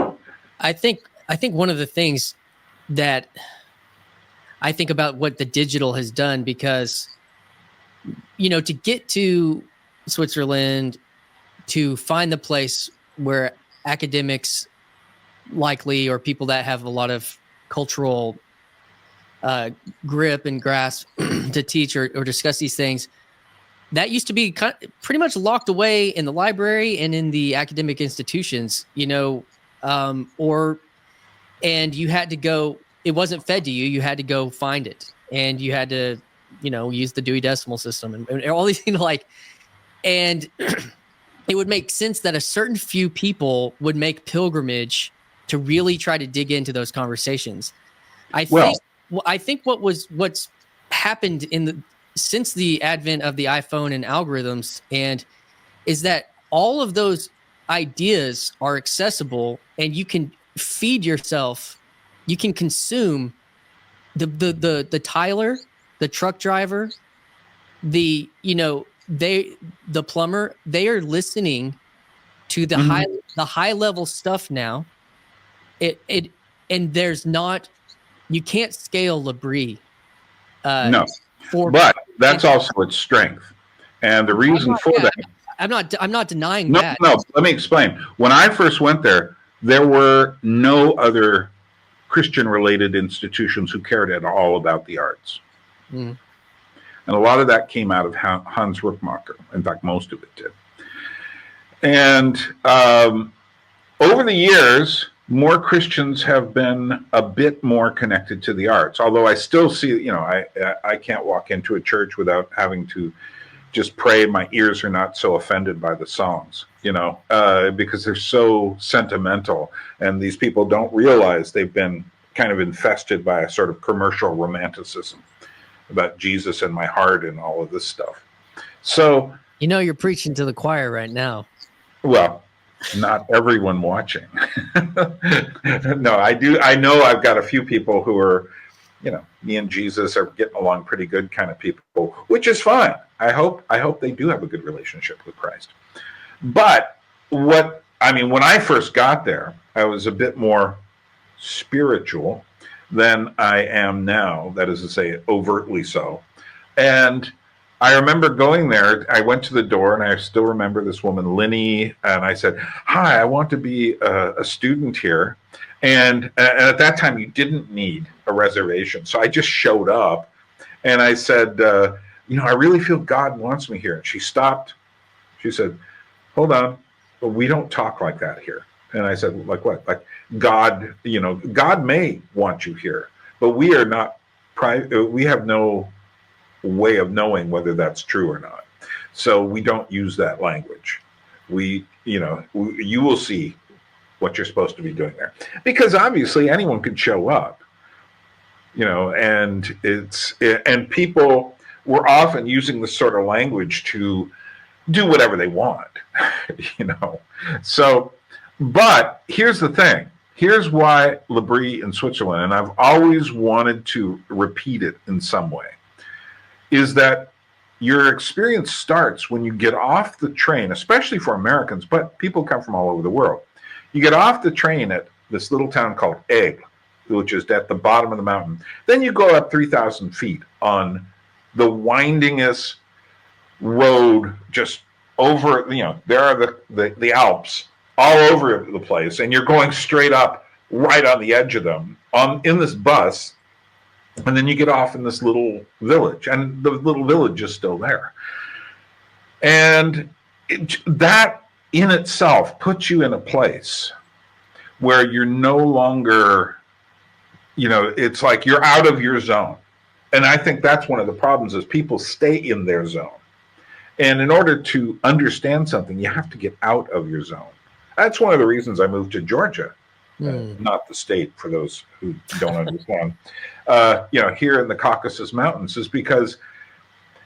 A: I think one of the things that I think about what the digital has done, because, to get to Switzerland, to find the place where academics likely, or people that have a lot of cultural grip and grasp to teach or discuss these things, that used to be pretty much locked away in the library and in the academic institutions, and you had to go, it wasn't fed to you. You had to go find it, and you had to, use the Dewey Decimal System and all these things and it would make sense that a certain few people would make pilgrimage to really try to dig into those conversations. I think what's happened since the advent of the iPhone and algorithms, and is that all of those ideas are accessible, and you can feed yourself, you can consume the Tyler, the truck driver, the plumber. They are listening to the high level stuff now. And there's not, you can't scale Labrie.
D: No, but that's also its strength, and the reason for that.
A: I'm not denying
D: no,
A: that.
D: No, let me explain. When I first went there were no other Christian-related institutions who cared at all about the arts. And a lot of that came out of Hans Ruckmacher. In fact, most of it did. And over the years, more Christians have been a bit more connected to the arts. Although I still see, I can't walk into a church without having to just pray my ears are not so offended by the songs, because they're so sentimental, and these people don't realize they've been kind of infested by a sort of commercial romanticism about Jesus and my heart and all of this stuff. So,
A: you're preaching to the choir right now.
D: Well, not everyone watching. No, I do. I know I've got a few people who are, me and Jesus are getting along pretty good kind of people, which is fine. I hope they do have a good relationship with Christ. But when I first got there, I was a bit more spiritual than I am now. That is to say, overtly so. And I remember going there. I went to the door, and I still remember this woman, Linny, and I said, "Hi, I want to be a student here." And at that time, you didn't need a reservation. So I just showed up, and I said, I really feel God wants me here. And she stopped. She said, "Hold on, but we don't talk like that here." And I said, "Like what?" "Like God, God may want you here, but we are not we have no way of knowing whether that's true or not. So we don't use that language. You will see what you're supposed to be doing there." Because obviously anyone could show up, and and people were often using this sort of language to do whatever they want, So, but here's the thing. Here's why Labrie in Switzerland, and I've always wanted to repeat it in some way, is that your experience starts when you get off the train, especially for Americans, but people come from all over the world. You get off the train at this little town called Aigle, which is at the bottom of the mountain. Then you go up 3,000 feet on the windingest road, just over, there are the Alps all over the place, and you're going straight up right on the edge of them in this bus. And then you get off in this little village, and the little village is still there. And that in itself puts you in a place where you're no longer, it's like you're out of your zone. And I think that's one of the problems, is people stay in their zone. And in order to understand something, you have to get out of your zone. That's one of the reasons I moved to Georgia, not the state, for those who don't understand, here in the Caucasus Mountains, is because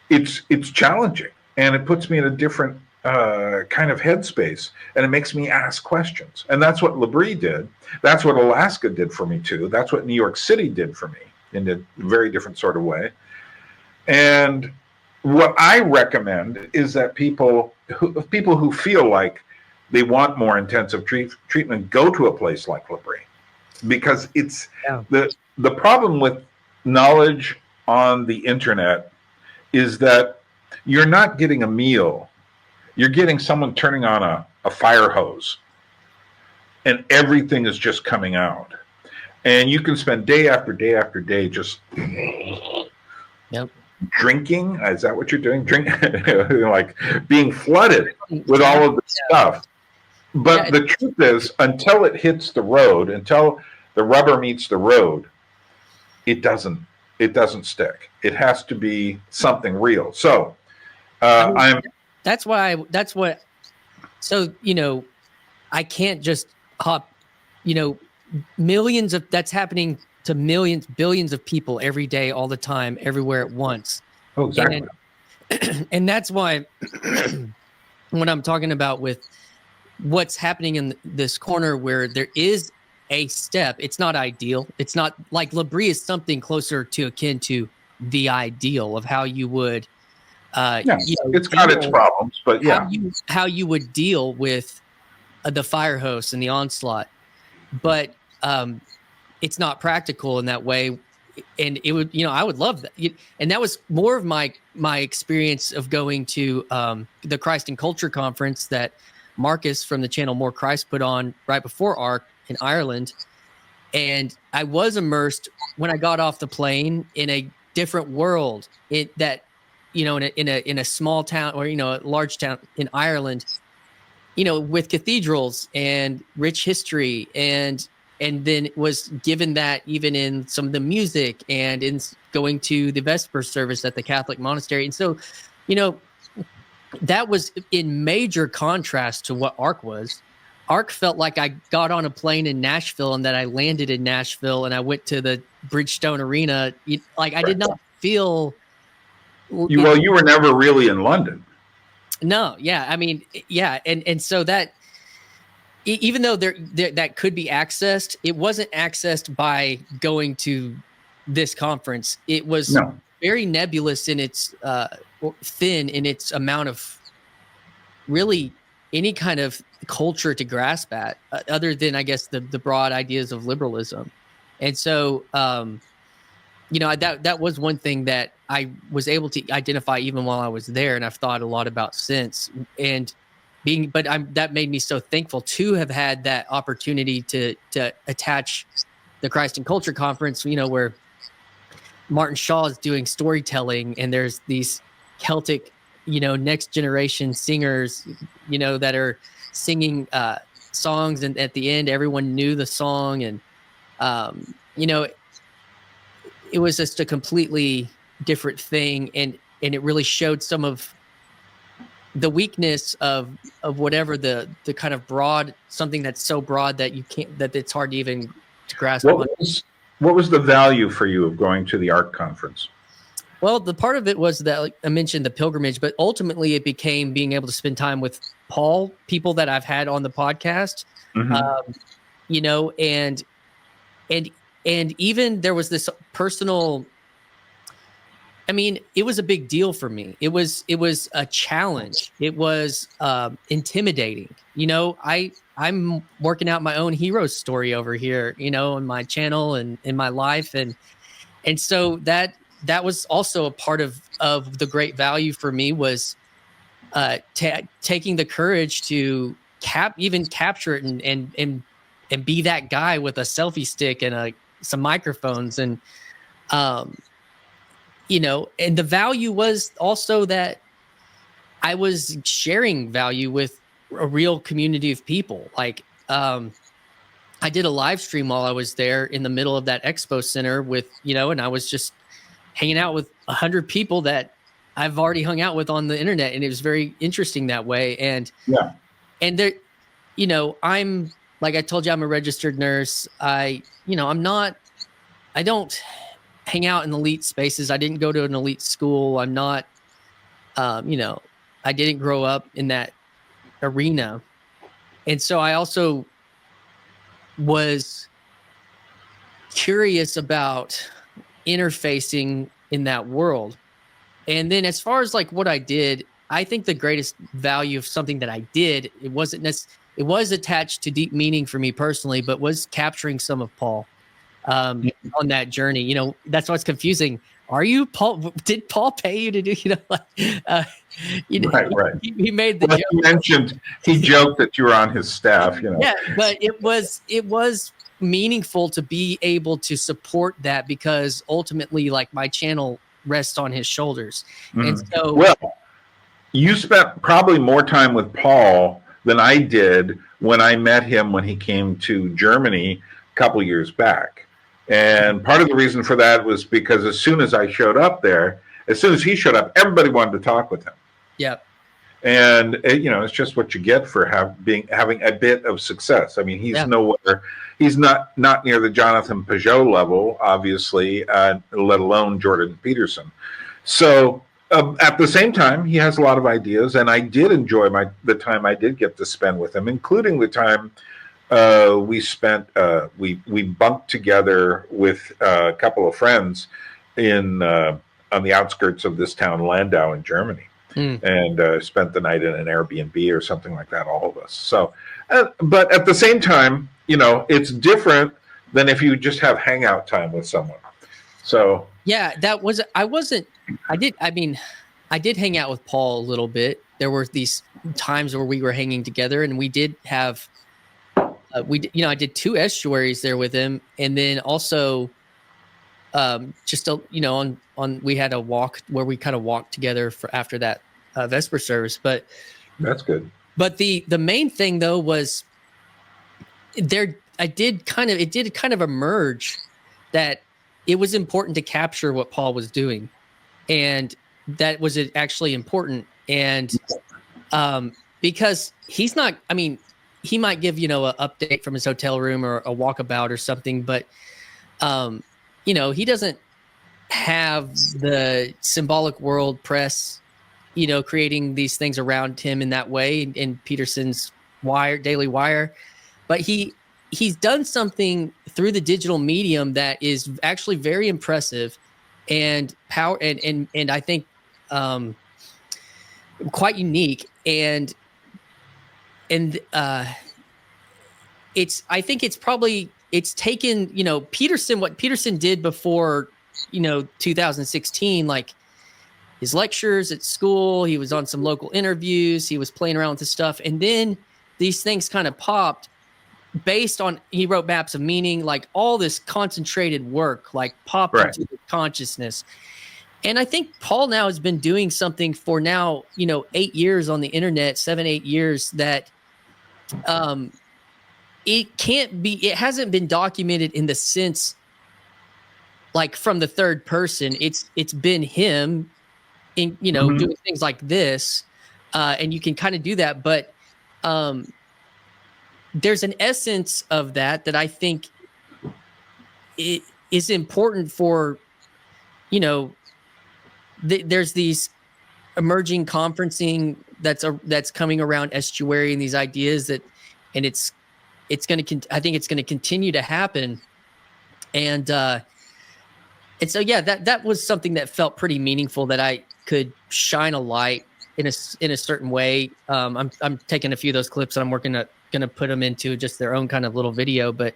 D: it's challenging, and it puts me in a different kind of headspace, and it makes me ask questions. And that's what L'Abri did. That's what Alaska did for me too. That's what New York City did for me in a very different sort of way. And what I recommend is that people who feel like they want more intensive treatment go to a place like L'Abri, because it's the problem with knowledge on the internet is that you're not getting a meal. You're getting someone turning on a fire hose, and everything is just coming out. And you can spend day after day after day just drinking. Is that what you're doing? Like being flooded with all of this stuff. But the truth is, until it hits the road, until the rubber meets the road, it doesn't stick. It has to be something real. So
A: so, I can't just hop, that's happening to billions of people every day, all the time, everywhere at once.
D: Oh, exactly.
A: And that's why when I'm talking about with what's happening in this corner where there is a step, it's not ideal. It's not like L'Abri is something closer to akin to the ideal of how you would,
D: it's got its problems, but
A: how you would deal with the fire hose and the onslaught, but it's not practical in that way. And it would, I would love that. And that was more of my experience of going to the Christ and Culture conference that Marcus from the channel More Christ put on right before ARC in Ireland. And I was immersed when I got off the plane in a different world in a small town, or, a large town in Ireland, with cathedrals and rich history, and then was given that even in some of the music and in going to the Vesper service at the Catholic monastery. And so, that was in major contrast to what ARC was. ARC felt like I got on a plane in Nashville and that I landed in Nashville and I went to the Bridgestone Arena. I did not feel...
D: you were never really in London.
A: No, yeah. I mean, yeah. And so that, even though there that could be accessed, it wasn't accessed by going to this conference. It was very nebulous in its thin in its amount of really any kind of culture to grasp at, other than, I guess, the broad ideas of liberalism. And so, that was one thing that I was able to identify even while I was there, and I've thought a lot about since. And that made me so thankful to have had that opportunity to attach the Christ and Culture conference, where Martin Shaw is doing storytelling, and there's these Celtic, next generation singers, that are singing songs, and at the end everyone knew the song, and it was just a completely different thing, and it really showed some of the weakness of whatever the kind of broad, something that's so broad that it's hard to even grasp.
D: What was the value for you of going to the ARC conference?
A: Well, the part of it was that, like I mentioned, the pilgrimage, but ultimately it became being able to spend time with Paul, people that I've had on the podcast, and even there was this personal, I mean, it was a big deal for me. It was a challenge. It was intimidating. I'm working out my own hero story over here, on my channel and in my life. And so that was also a part of the great value for me, was taking the courage to capture it and be that guy with a selfie stick and some microphones. And, and the value was also that I was sharing value with a real community of people. Like, I did a live stream while I was there in the middle of that expo center with, and I was just hanging out with 100 people that I've already hung out with on the internet. And it was very interesting that way. And, and there, like I told you, I'm a registered nurse. I don't hang out in elite spaces. I didn't go to an elite school. I'm not, I didn't grow up in that arena. And so I also was curious about interfacing in that world. And then as far as like what I did, I think the greatest value of something that I did, it was attached to deep meaning for me personally, but was capturing some of Paul on that journey. You know, that's what's confusing. Are you Paul? Did Paul pay you to do,
D: Right.
A: He made the
D: Well,
A: joke.
D: he joked that you were on his staff,
A: Yeah, but it was meaningful to be able to support that, because ultimately, like, my channel rests on his shoulders. And so,
D: well, you spent probably more time with Paul than I did when I met him when he came to Germany a couple years back. And part of the reason for that was because as soon as I showed up there, as soon as he showed up, everybody wanted to talk with him.
A: yeah.
D: And it's just what you get for having a bit of success. I mean, he's nowhere, he's not near the Jonathan Peugeot level, obviously, let alone Jordan Peterson. So at the same time, he has a lot of ideas, and I did enjoy the time I did get to spend with him, including the time we spent. We bunked together with a couple of friends on the outskirts of this town, Landau, in Germany. And spent the night in an Airbnb or something like that, all of us. So, but at the same time, it's different than if you just have hangout time with someone. So
A: yeah, I did hang out with Paul a little bit. There were these times where we were hanging together, and we did have, I did 2 estuaries there with him. And then also, we had a walk where we kind of walked together after that Vesper service. But
D: that's good.
A: But the main thing though was it did kind of emerge that it was important to capture what Paul was doing, and that was actually important. And because he's not, I mean, he might give an update from his hotel room or a walkabout or something, but he doesn't have the symbolic world press, creating these things around him in that way in Peterson's Daily Wire. But he's done something through the digital medium that is actually very impressive and and I think quite unique. And I think it's taken, what Peterson did before, 2016, like his lectures at school, he was on some local interviews, he was playing around with this stuff. And then these things kind of popped based on, he wrote Maps of Meaning, like all this concentrated work, like popped into the consciousness. And I think Paul now has been doing something for now, 8 years on the internet, 7-8 years, that it hasn't been documented in the sense like from the third person. It's been him in, doing things like this. And you can kind of do that, but there's an essence of that I think it is important for, there's these emerging conferencing that's coming around estuary and these ideas and it's going to, I think it's going to continue to happen. And so, yeah, that was something that felt pretty meaningful, that I could shine a light in a certain way. I'm taking a few of those clips and I'm going to put them into just their own kind of little video. But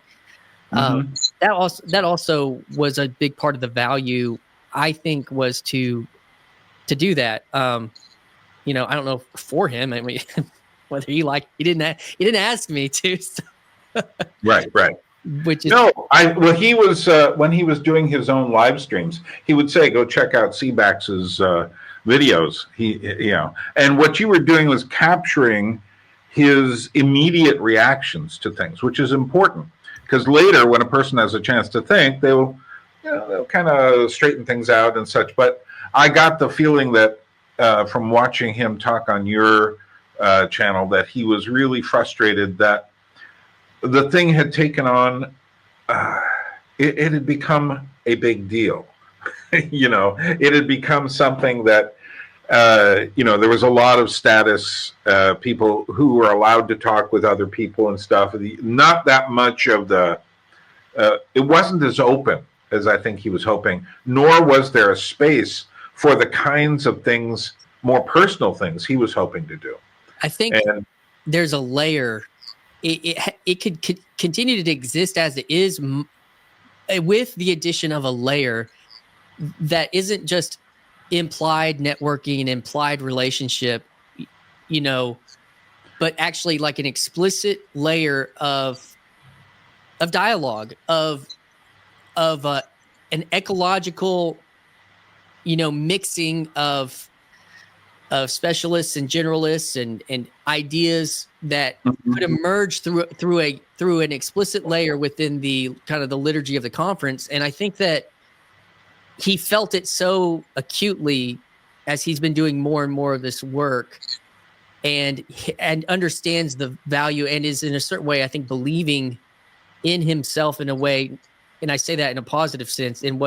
A: that also was a big part of the value, I think, was to do that. I don't know for him. I mean, whether he didn't ask me to. So.
D: Right.
A: Which is
D: he was when he was doing his own live streams, he would say, "Go check out Cbax's videos." And what you were doing was capturing his immediate reactions to things, which is important, because later, when a person has a chance to think, they'll kind of straighten things out and such. But I got the feeling that from watching him talk on your channel, that he was really frustrated that the thing had taken on, it had become a big deal. It had become something that, there was a lot of status, people who were allowed to talk with other people and stuff. Not that much of it wasn't as open as I think he was hoping, nor was there a space for the kinds of things, more personal things he was hoping to do.
A: I think there's a layer. It could continue to exist as it is with the addition of a layer that isn't just implied networking and implied relationship, but actually like an explicit layer of dialogue, of an ecological, mixing of specialists and generalists and ideas that could emerge through an explicit layer within the kind of the liturgy of the conference. And I think that he felt it so acutely as he's been doing more and more of this work, and understands the value, and is in a certain way, I think, believing in himself in a way, and I say that in a positive sense, in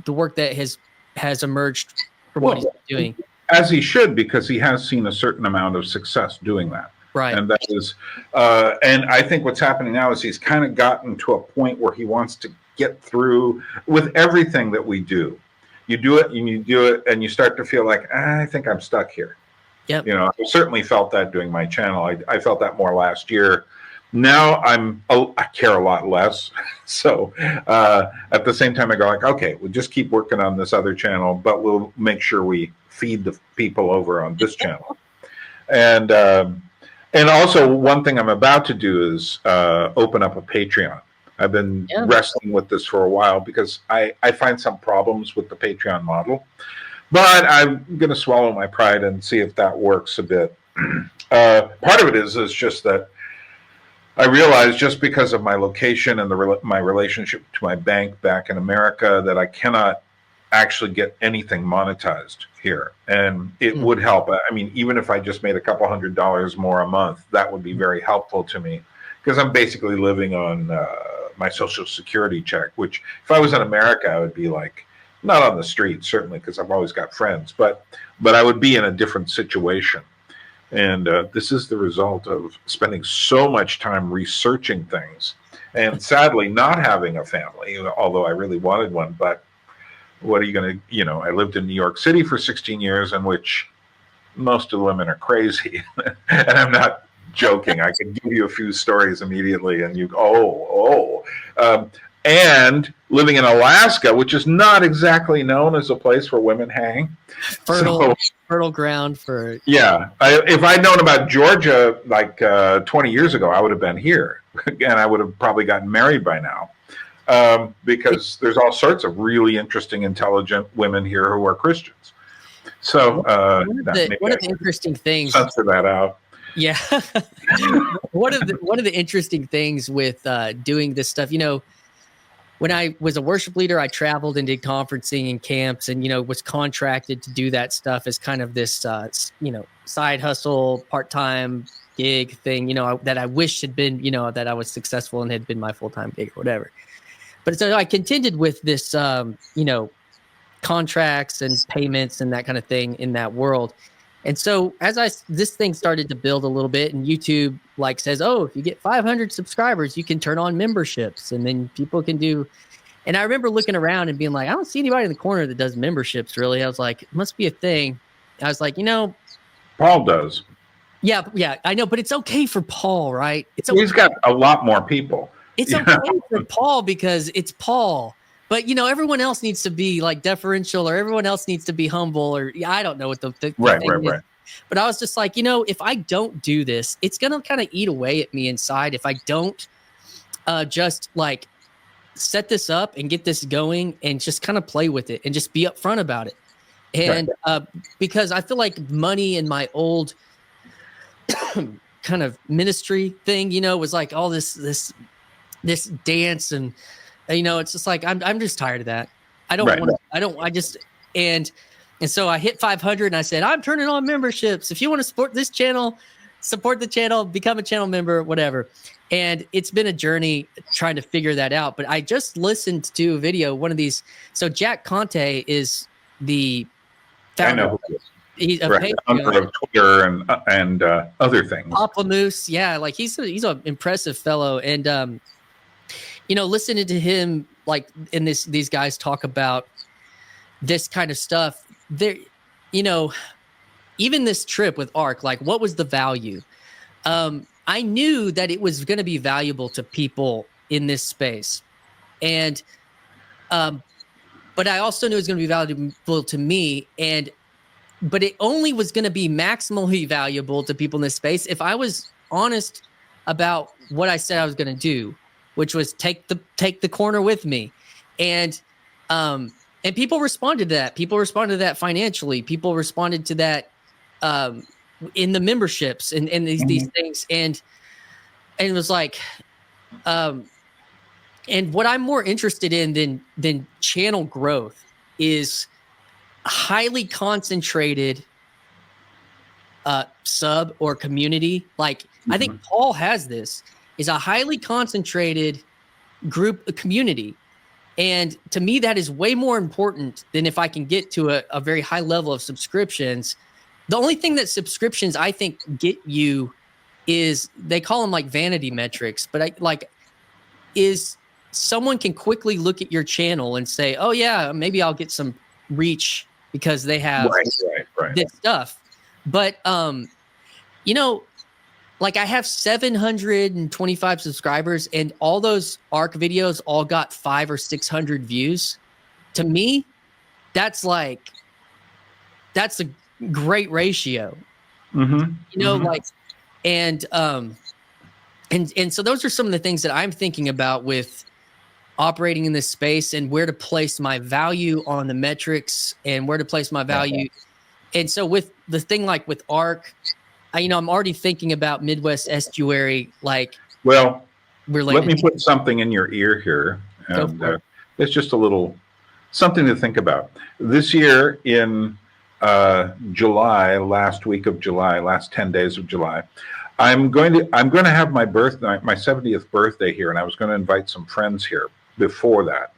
A: the work that has emerged from what he's been doing.
D: As he should, because he has seen a certain amount of success doing that.
A: Right.
D: And that is, and I think what's happening now is he's kind of gotten to a point where he wants to get through with everything that we do. You do it and you do it and you start to feel like, I think I'm stuck here.
A: Yep.
D: I certainly felt that doing my channel. I felt that more last year. Now I care a lot less. So at the same time, I go like, okay, we'll just keep working on this other channel, but we'll make sure we feed the people over on this channel. And also one thing I'm about to do is open up a Patreon. I've been wrestling with this for a while because I find some problems with the Patreon model, but I'm going to swallow my pride and see if that works a bit. Part of it is just that I realized, just because of my location and my relationship to my bank back in America, that I cannot actually get anything monetized here. And it would help. I mean, even if I just made a couple $100 more a month, that would be very helpful to me, because I'm basically living on my Social Security check, which if I was in America, I would be like, not on the street, certainly, because I've always got friends, but I would be in a different situation. And this is the result of spending so much time researching things, and sadly not having a family, although I really wanted one. But what are you going to, I lived in New York City for 16 years, in which most of the women are crazy. And I'm not joking. I could give you a few stories immediately and you and living in Alaska, which is not exactly known as a place where women hang.
A: Fertile ground for...
D: Yeah. If I'd known about Georgia like 20 years ago, I would have been here. And I would have probably gotten married by now. Because there's all sorts of really interesting, intelligent women here who are Christians. So
A: one of the interesting things...
D: Censor that out.
A: Yeah. One of the interesting things with doing this stuff, when I was a worship leader, I traveled and did conferencing and camps, and was contracted to do that stuff as kind of this side hustle, part-time gig thing, that I wish had been, that I was successful and had been my full-time gig or whatever. But so I contended with this contracts and payments and that kind of thing in that world. And so as this thing started to build a little bit, and YouTube says, oh, if you get 500 subscribers, you can turn on memberships, and then people can do. And I remember looking around and being like, I don't see anybody in the corner that does memberships, really. I was like, it must be a thing. I was like,
D: Paul does.
A: Yeah, I know, but it's okay for Paul, right?
D: He's got a lot more people.
A: It's okay for Paul because it's Paul. But,
D: Everyone
A: else needs to be deferential, or everyone else needs to be humble, or I don't know what the
D: right.
A: But I was just like, if I don't do this, it's going to kind of eat away at me inside. If I don't just set this up and get this going and just kind of play with it and just be upfront about it. And because I feel like money in my old kind of ministry thing, was like all this dance, and it's just like I'm just tired of that. I don't want to. And so I hit 500 and I said, I'm turning on memberships. If you want to support this channel, support the channel, become a channel member, whatever. And it's been a journey trying to figure that out. But I just listened to a video, one of these. So Jack Conte is the founder.
D: I know who he is.
A: He's a
D: Right. Founder of Twitter and other things.
A: Papamoose, yeah, like he's an impressive fellow. And listening to him, like, in these guys talk about this kind of stuff, there, even this trip with ARC, like, what was the value? I knew that it was going to be valuable to people in this space, and but I also knew it was going to be valuable to me, but it only was going to be maximally valuable to people in this space if I was honest about what I said I was going to do, which was take the corner with me, and people responded to that. People responded to that financially. People responded to that in the memberships and these things, and it was like, and what I'm more interested in than channel growth is highly concentrated sub or community. Like, I think Paul has this, is a highly concentrated group community. And to me, that is way more important than if I can get to a very high level of subscriptions. The only thing that subscriptions, I think, get you is, they call them like vanity metrics, but is someone can quickly look at your channel and say, oh yeah, maybe I'll get some reach because they have this stuff. But, like, I have 725 subscribers, and all those ARC videos all got 500 or 600 views. To me, that's a great ratio. Like, and so those are some of the things that I'm thinking about with operating in this space, and where to place my value on the metrics and where to place my value. And so with the thing, like with ARC, I'm already thinking about Midwest Estuary. Like,
D: well, let me put something in your ear here. And it's just a little something to think about. This year in July, last week of July, last 10 days of July, I'm going to have my 70th birthday here, and I was going to invite some friends here before that.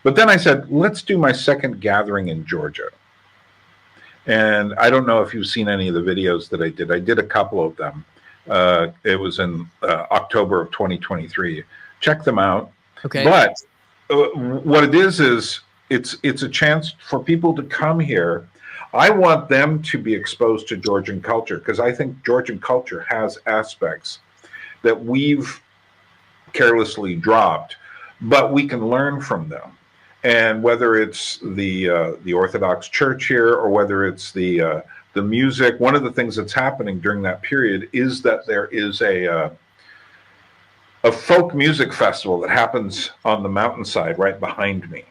D: But then I said, let's do my second gathering in Georgia. And I don't know if you've seen any of the videos that I did. I did a couple of them. It was in October of 2023. Check them out.
A: Okay.
D: But what it is it's a chance for people to come here. I want them to be exposed to Georgian culture, because I think Georgian culture has aspects that we've carelessly dropped, but we can learn from them. And whether it's the Orthodox Church here, or whether it's the music, one of the things that's happening during that period is that there is a folk music festival that happens on the mountainside right behind me,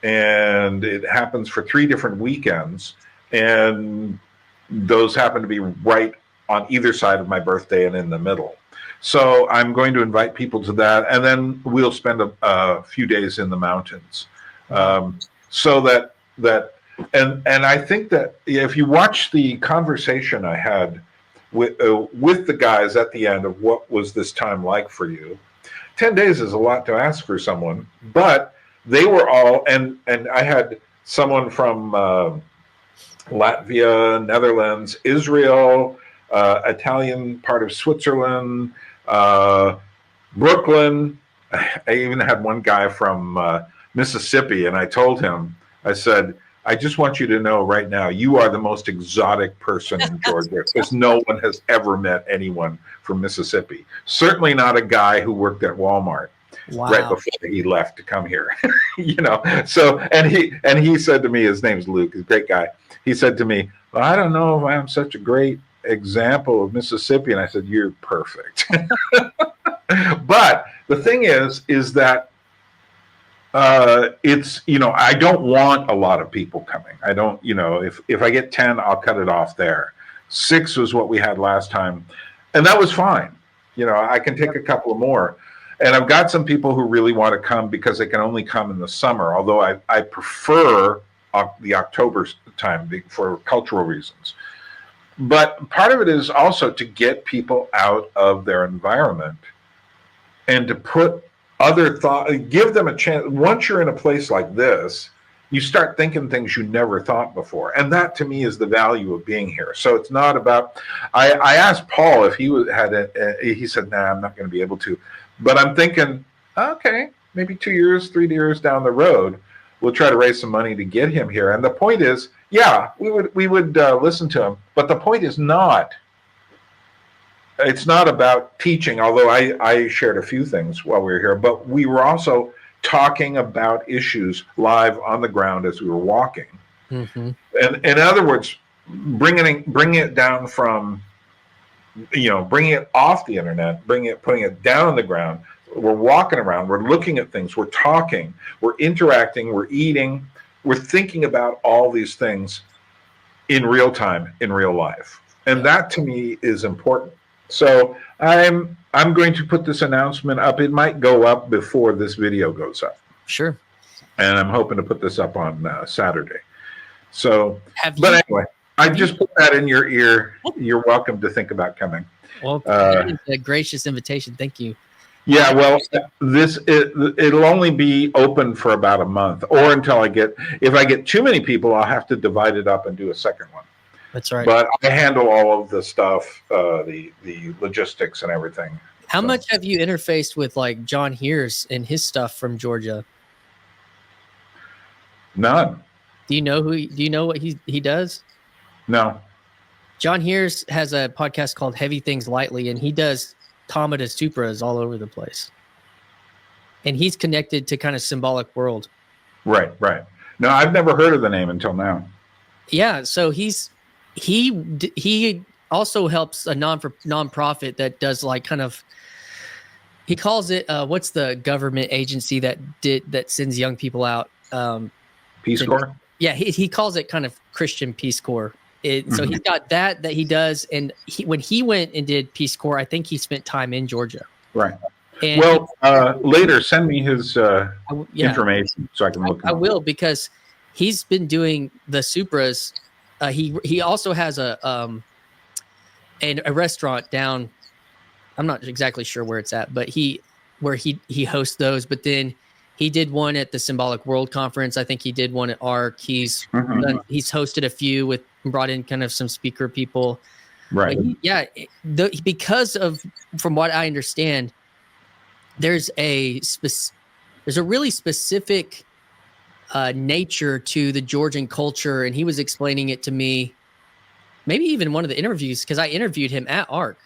D: and it happens for 3 different weekends, and those happen to be right on either side of my birthday and in the middle. So I'm going to invite people to that, and then we'll spend a few days in the mountains. So that I think that if you watch the conversation I had with the guys at the end of what was this time like for you, 10 days is a lot to ask for someone, but they were all, and I had someone from Latvia, Netherlands, Israel, Italian part of Switzerland, Brooklyn. I even had one guy from Mississippi, and I told him, I said, I just want you to know right now, you are the most exotic person in Georgia, because no one has ever met anyone from Mississippi. Certainly not a guy who worked at Walmart right before he left to come here. So, and he said to me, his name's Luke, he's a great guy. He said to me, well, I don't know if I'm such a great example of Mississippi. And I said, you're perfect. But the thing is that it's, I don't want a lot of people coming. I don't, if I get 10, I'll cut it off there. 6 was what we had last time, and that was fine. I can take a couple of more, and I've got some people who really want to come because they can only come in the summer, although I prefer the October time for cultural reasons. But part of it is also to get people out of their environment and to put other thought, give them a chance. Once you're in a place like this, you start thinking things you never thought before. And that to me is the value of being here. So it's not about, I asked Paul if he he said, nah, I'm not going to be able to. But I'm thinking, okay, maybe 2 years, 3 years down the road, we'll try to raise some money to get him here. And the point is, yeah, we would listen to him. But the point is not, it's not about teaching, although I shared a few things while we were here, but we were also talking about issues live on the ground as we were walking. Mm-hmm. And in other words, bringing it down from, bringing it off the internet, putting it down on the ground. We're walking around, we're looking at things, we're talking, we're interacting, we're eating, we're thinking about all these things in real time, in real life. And that to me is important. So I'm going to put this announcement up. It might go up before this video goes up.
A: Sure.
D: And I'm hoping to put this up on Saturday. So, anyway, I just put that in your ear. You're welcome to think about coming.
A: Well, that is a gracious invitation. Thank you.
D: Yeah, well, it'll only be open for about a month, or until if I get too many people, I'll have to divide it up and do a second one.
A: That's right.
D: But I handle all of the stuff, the logistics and everything.
A: How much have you interfaced with like John Heers and his stuff from Georgia?
D: None.
A: Do you know what he does?
D: No.
A: John Heers has a podcast called Heavy Things Lightly, and he does Tamada Supras all over the place. And he's connected to kind of symbolic world.
D: Right. No, I've never heard of the name until now.
A: Yeah, so he also helps a nonprofit that does like kind of, he calls it what's the government agency that sends young people out?
D: Peace Corps?
A: Yeah, he calls it kind of Christian Peace Corps. So he's got that he does, and when he went and did Peace Corps, I think he spent time in Georgia.
D: Right. And later send me his information so I can look.
A: I will, because he's been doing the Supras. He also has a restaurant down. I'm not exactly sure where it's at, but he hosts those. But then he did one at the Symbolic World Conference. I think he did one at ARC. He's hosted a few brought in kind of some speaker people.
D: Right.
A: Because of, from what I understand, there's a really specific nature to the Georgian culture, and he was explaining it to me, maybe even one of the interviews, because I interviewed him at ARC,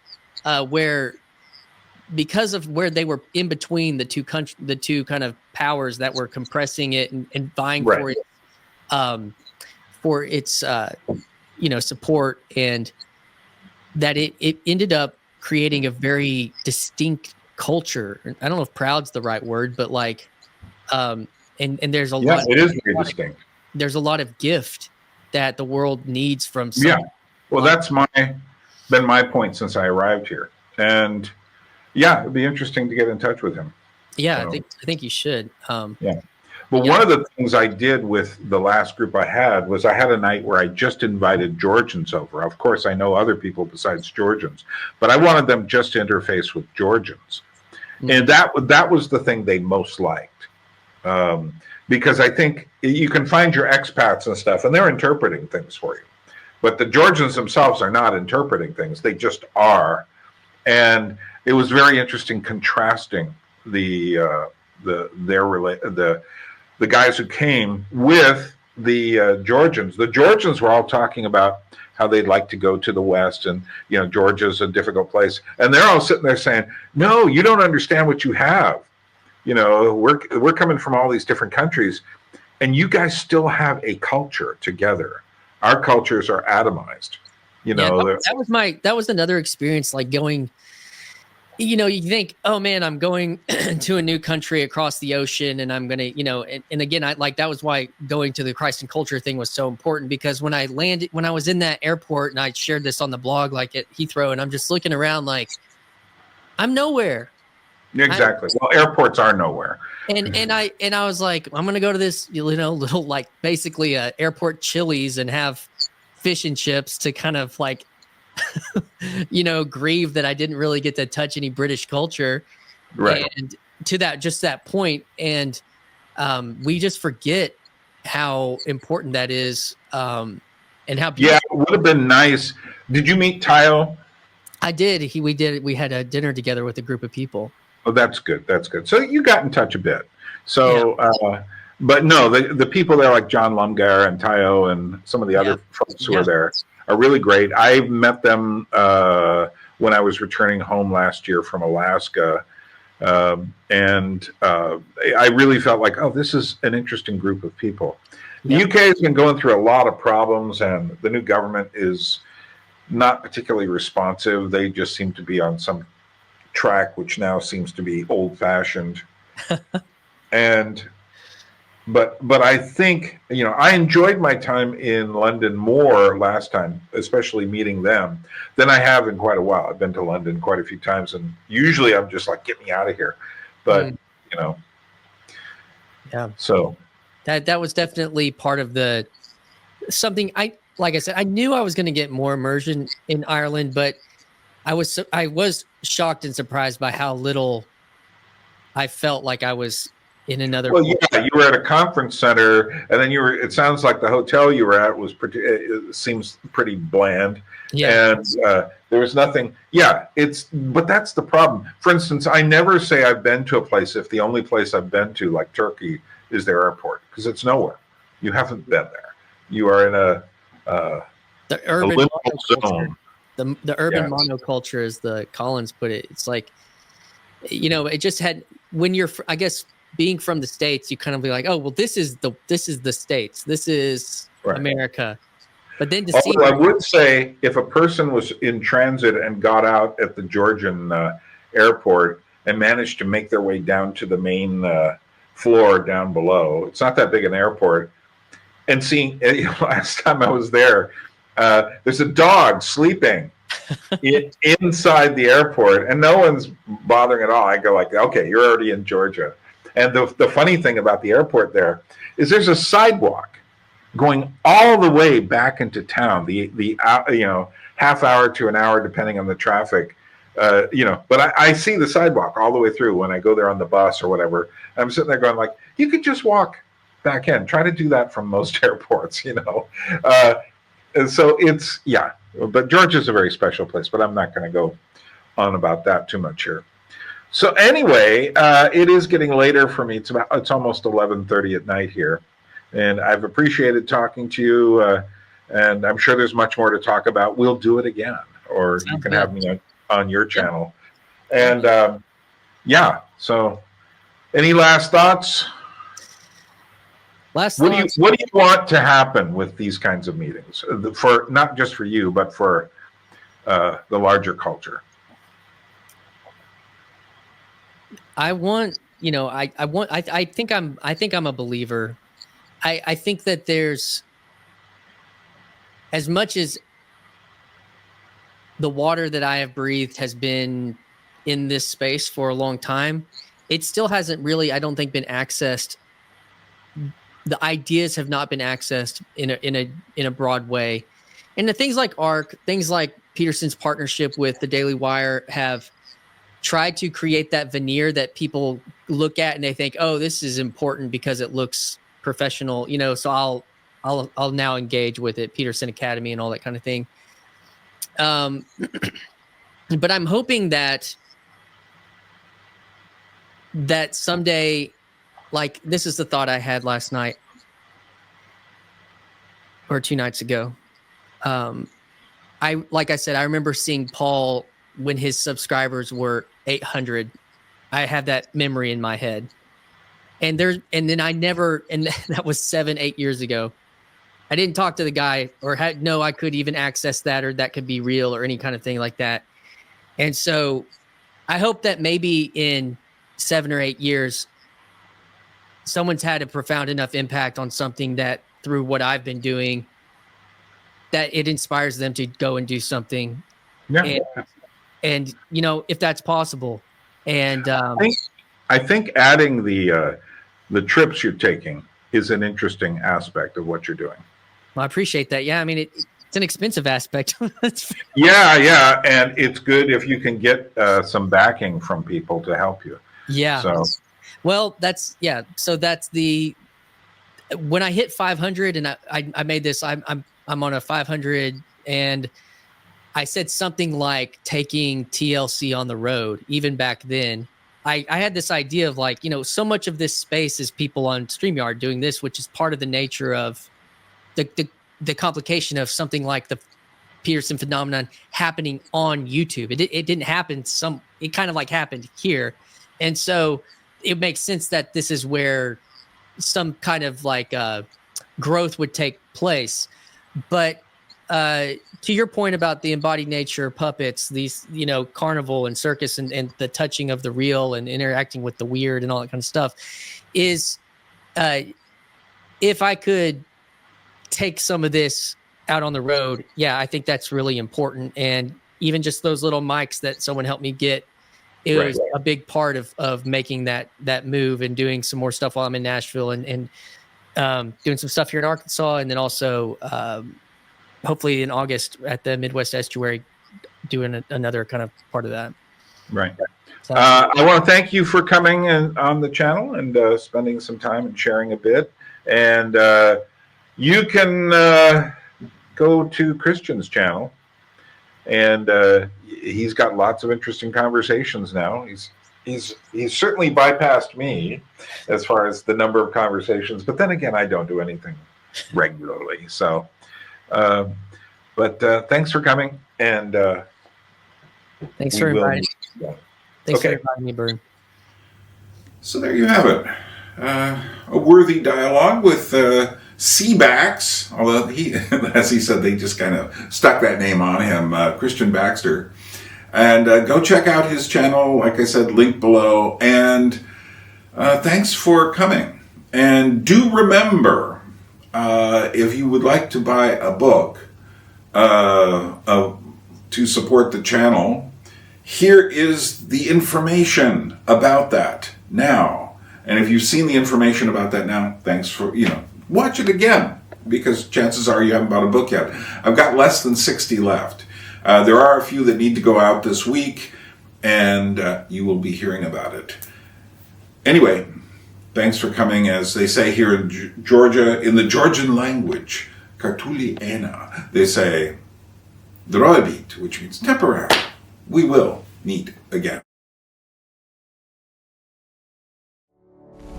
A: where because of where they were in between the two kind of powers that were compressing it and vying for its support, and that it ended up creating a very distinct culture. I don't know if proud's the right word, but like and there's a lot.
D: It is very distinct.
A: There's a lot of gift that the world needs from.
D: Well, that's been my point since I arrived here, and it'd be interesting to get in touch with him.
A: Yeah, so, I think you should.
D: But one of the things I did with the last group I had was I had a night where I just invited Georgians over. Of course, I know other people besides Georgians, but I wanted them just to interface with Georgians, and that was the thing they most liked. Because I think you can find your expats and stuff, and they're interpreting things for you. But the Georgians themselves are not interpreting things; they just are. And it was very interesting contrasting the guys who came with the Georgians. The Georgians were all talking about how they'd like to go to the West, and Georgia's a difficult place, and they're all sitting there saying, "No, you don't understand what you have. We're coming from all these different countries, and you guys still have a culture together. Our cultures are atomized."
A: That was another experience, like going. You think, oh man, I'm going to a new country across the ocean, and I'm gonna, and again, that was why going to the Christ and Culture thing was so important, because when I was in that airport, and I shared this on the blog, like at Heathrow, and I'm just looking around, like I'm nowhere.
D: Exactly. Well, airports are nowhere.
A: And I was like, I'm gonna go to this, little like basically airport Chili's and have fish and chips to kind of like. Grieve that I didn't really get to touch any British culture.
D: Right.
A: And to that point, and we just forget how important that is, and how beautiful.
D: Yeah, it would have been nice. Did you meet Tayo?
A: I did. We had a dinner together with a group of people.
D: Oh, that's good. That's good. So you got in touch a bit. So, but no, the people there like John Lumgar and Tayo and some of the other folks who are there are really great. I met them when I was returning home last year from Alaska. And I really felt like, oh, this is an interesting group of people. The UK has been going through a lot of problems, and the new government is not particularly responsive. They just seem to be on some track which now seems to be old-fashioned. But I think, I enjoyed my time in London more last time, especially meeting them, than I have in quite a while. I've been to London quite a few times, and usually I'm just like, get me out of here. But so
A: that was definitely part of something. Like I said, I knew I was going to get more immersion in Ireland, but I was shocked and surprised by how little I felt like I was in another.
D: Well, yeah, you were at a conference center, and then it sounds like the hotel you were at was it seems pretty bland. Yeah. And there was nothing. Yeah, but that's the problem. For instance, I never say I've been to a place if the only place I've been to, like Turkey, is their airport, because it's nowhere. You haven't been there. You are in
A: the urban
D: zone.
A: The urban monoculture, as the Collins put it. It's like, it just had, when you're, I guess, being from the States, you kind of be like, oh, well, this is the States. This is America. But then to see,
D: I would say if a person was in transit and got out at the Georgian airport and managed to make their way down to the main floor down below, it's not that big an airport, and seeing, last time I was there, there's a dog sleeping inside the airport, and no one's bothering at all. I go like, okay, you're already in Georgia. And the funny thing about the airport there is there's a sidewalk going all the way back into town, the half hour to an hour, depending on the traffic, but I see the sidewalk all the way through when I go there on the bus or whatever. I'm sitting there going like, you could just walk back in. Try to do that from most airports, and so it's, but Georgia's a very special place, but I'm not going to go on about that too much here. So anyway, it is getting later for me. It's almost 11:30 at night here, and I've appreciated talking to you, and I'm sure there's much more to talk about. We'll do it again, or you can have me on your channel. And so any last thoughts? What do you want to happen with these kinds of meetings, for not just for you, but for the larger culture?
A: I think I'm a believer. I think that there's, as much as the water that I have breathed has been in this space for a long time, it still hasn't really, I don't think, been accessed. The ideas have not been accessed in a broad way. And the things like ARC, things like Peterson's partnership with the Daily Wire have tried to create that veneer that people look at and they think, oh, this is important because it looks professional, so I'll now engage with it, Peterson Academy and all that kind of thing. But I'm hoping that someday, like, this is the thought I had last night or 2 nights ago. Like I said, I remember seeing Paul when his subscribers were 800. I have that memory in my head. And then that was 7-8 years ago. I didn't talk to the guy or I could even access that, or that could be real, or any kind of thing like that. And so I hope that maybe in 7 or 8 years, someone's had a profound enough impact on something that, through what I've been doing, that it inspires them to go and do something. Yeah. And if that's possible. And
D: I think adding the trips you're taking is an interesting aspect of what you're doing.
A: Well, I appreciate that. Yeah, I mean, It's an expensive aspect.
D: Yeah, and it's good if you can get some backing from people to help you.
A: Yeah.
D: So,
A: well, So that's when I hit 500, and I made this. I'm on a 500, and I said something like taking TLC on the road. Even back then, I had this idea of like, so much of this space is people on StreamYard doing this, which is part of the nature of the complication of something like the Peterson phenomenon happening on YouTube. It didn't happen. It kind of like happened here, and so it makes sense that this is where some kind of like growth would take place. But to your point about the embodied nature puppets, these, carnival and circus and the touching of the real and interacting with the weird and all that kind of stuff is, if I could take some of this out on the road, I think that's really important. And even just those little mics that someone helped me get, it was a big part of making that move and doing some more stuff while I'm in Nashville and doing some stuff here in Arkansas. And then also, hopefully in August at the Midwest Estuary, doing another kind of part of that.
D: Right. So, I want to thank you for coming on the channel and spending some time and sharing a bit. And you can go to Christian's channel, and he's got lots of interesting conversations now. He's certainly bypassed me as far as the number of conversations, but then again, I don't do anything regularly. So, but thanks for coming, and
A: thanks for inviting me, Byrne.
C: So there you have it. A worthy dialogue with Seabax, although he, as he said, they just kind of stuck that name on him, Christian Baxter. And go check out his channel, like I said, link below. And thanks for coming. And do remember, if you would like to buy a book to support the channel, here is the information about that now. And if you've seen the information about that now, thanks for, watch it again, because chances are you haven't bought a book yet. I've got less than 60 left. There are a few that need to go out this week, and you will be hearing about it. Anyway, thanks for coming. As they say here in Georgia, in the Georgian language, Kartuli Ena, they say, Droibit, which means temporary. We will meet again.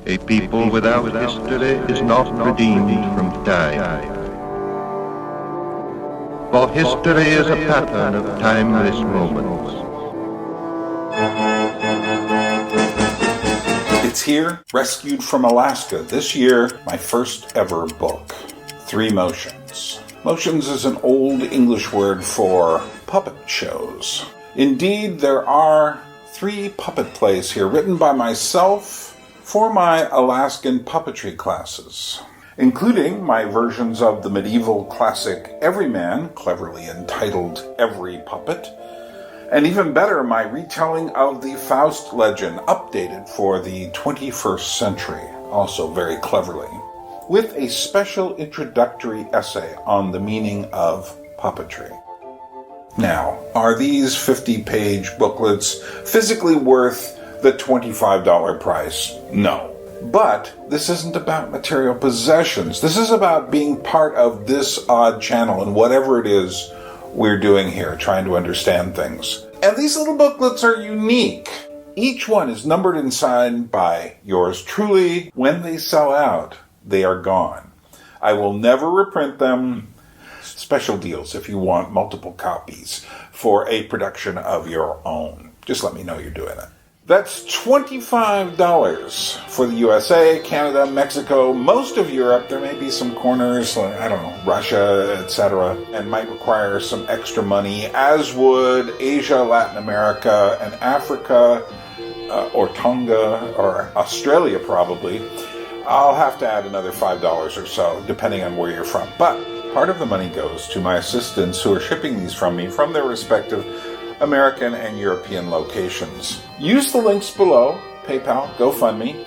E: A people without history is not redeemed from time. For history is a pattern of timeless moments.
C: It's here, rescued from Alaska. This year, my first ever book, 3 Motions. Motions is an old English word for puppet shows. Indeed, there are 3 puppet plays here written by myself for my Alaskan puppetry classes, including my versions of the medieval classic Everyman, cleverly entitled Every Puppet, and even better, my retelling of the Faust legend, updated for the 21st century, also very cleverly, with a special introductory essay on the meaning of puppetry. Now, are these 50-page booklets physically worth the $25 price? No. But this isn't about material possessions. This is about being part of this odd channel and whatever it is we're doing here, trying to understand things. And these little booklets are unique. Each one is numbered and signed by yours truly. When they sell out, they are gone. I will never reprint them. Special deals if you want multiple copies for a production of your own. Just let me know you're doing it. That's $25 for the USA, Canada, Mexico, most of Europe. There may be some corners, like, Russia, etc., and might require some extra money, as would Asia, Latin America, and Africa, or Tonga, or Australia probably. I'll have to add another $5 or so, depending on where you're from. But part of the money goes to my assistants who are shipping these from me from their respective American and European locations. Use the links below, PayPal, GoFundMe,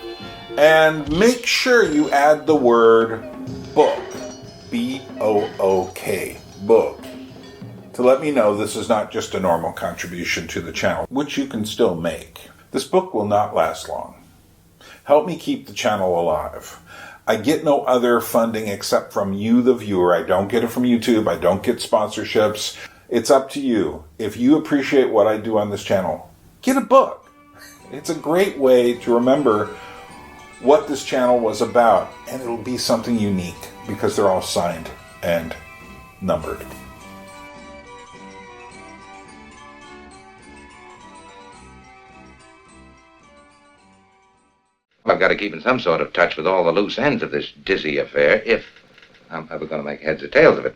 C: and make sure you add the word book, B-O-O-K, book to let me know this is not just a normal contribution to the channel, which you can still make. This book will not last long. Help me keep the channel alive. I get no other funding except from you, the viewer. I don't get it from YouTube. I don't get sponsorships. It's up to you. If you appreciate what I do on this channel, get a book. It's a great way to remember what this channel was about, and it'll be something unique because they're all signed and numbered.
B: I've got to keep in some sort of touch with all the loose ends of this dizzy affair if I'm ever going to make heads or tails of it.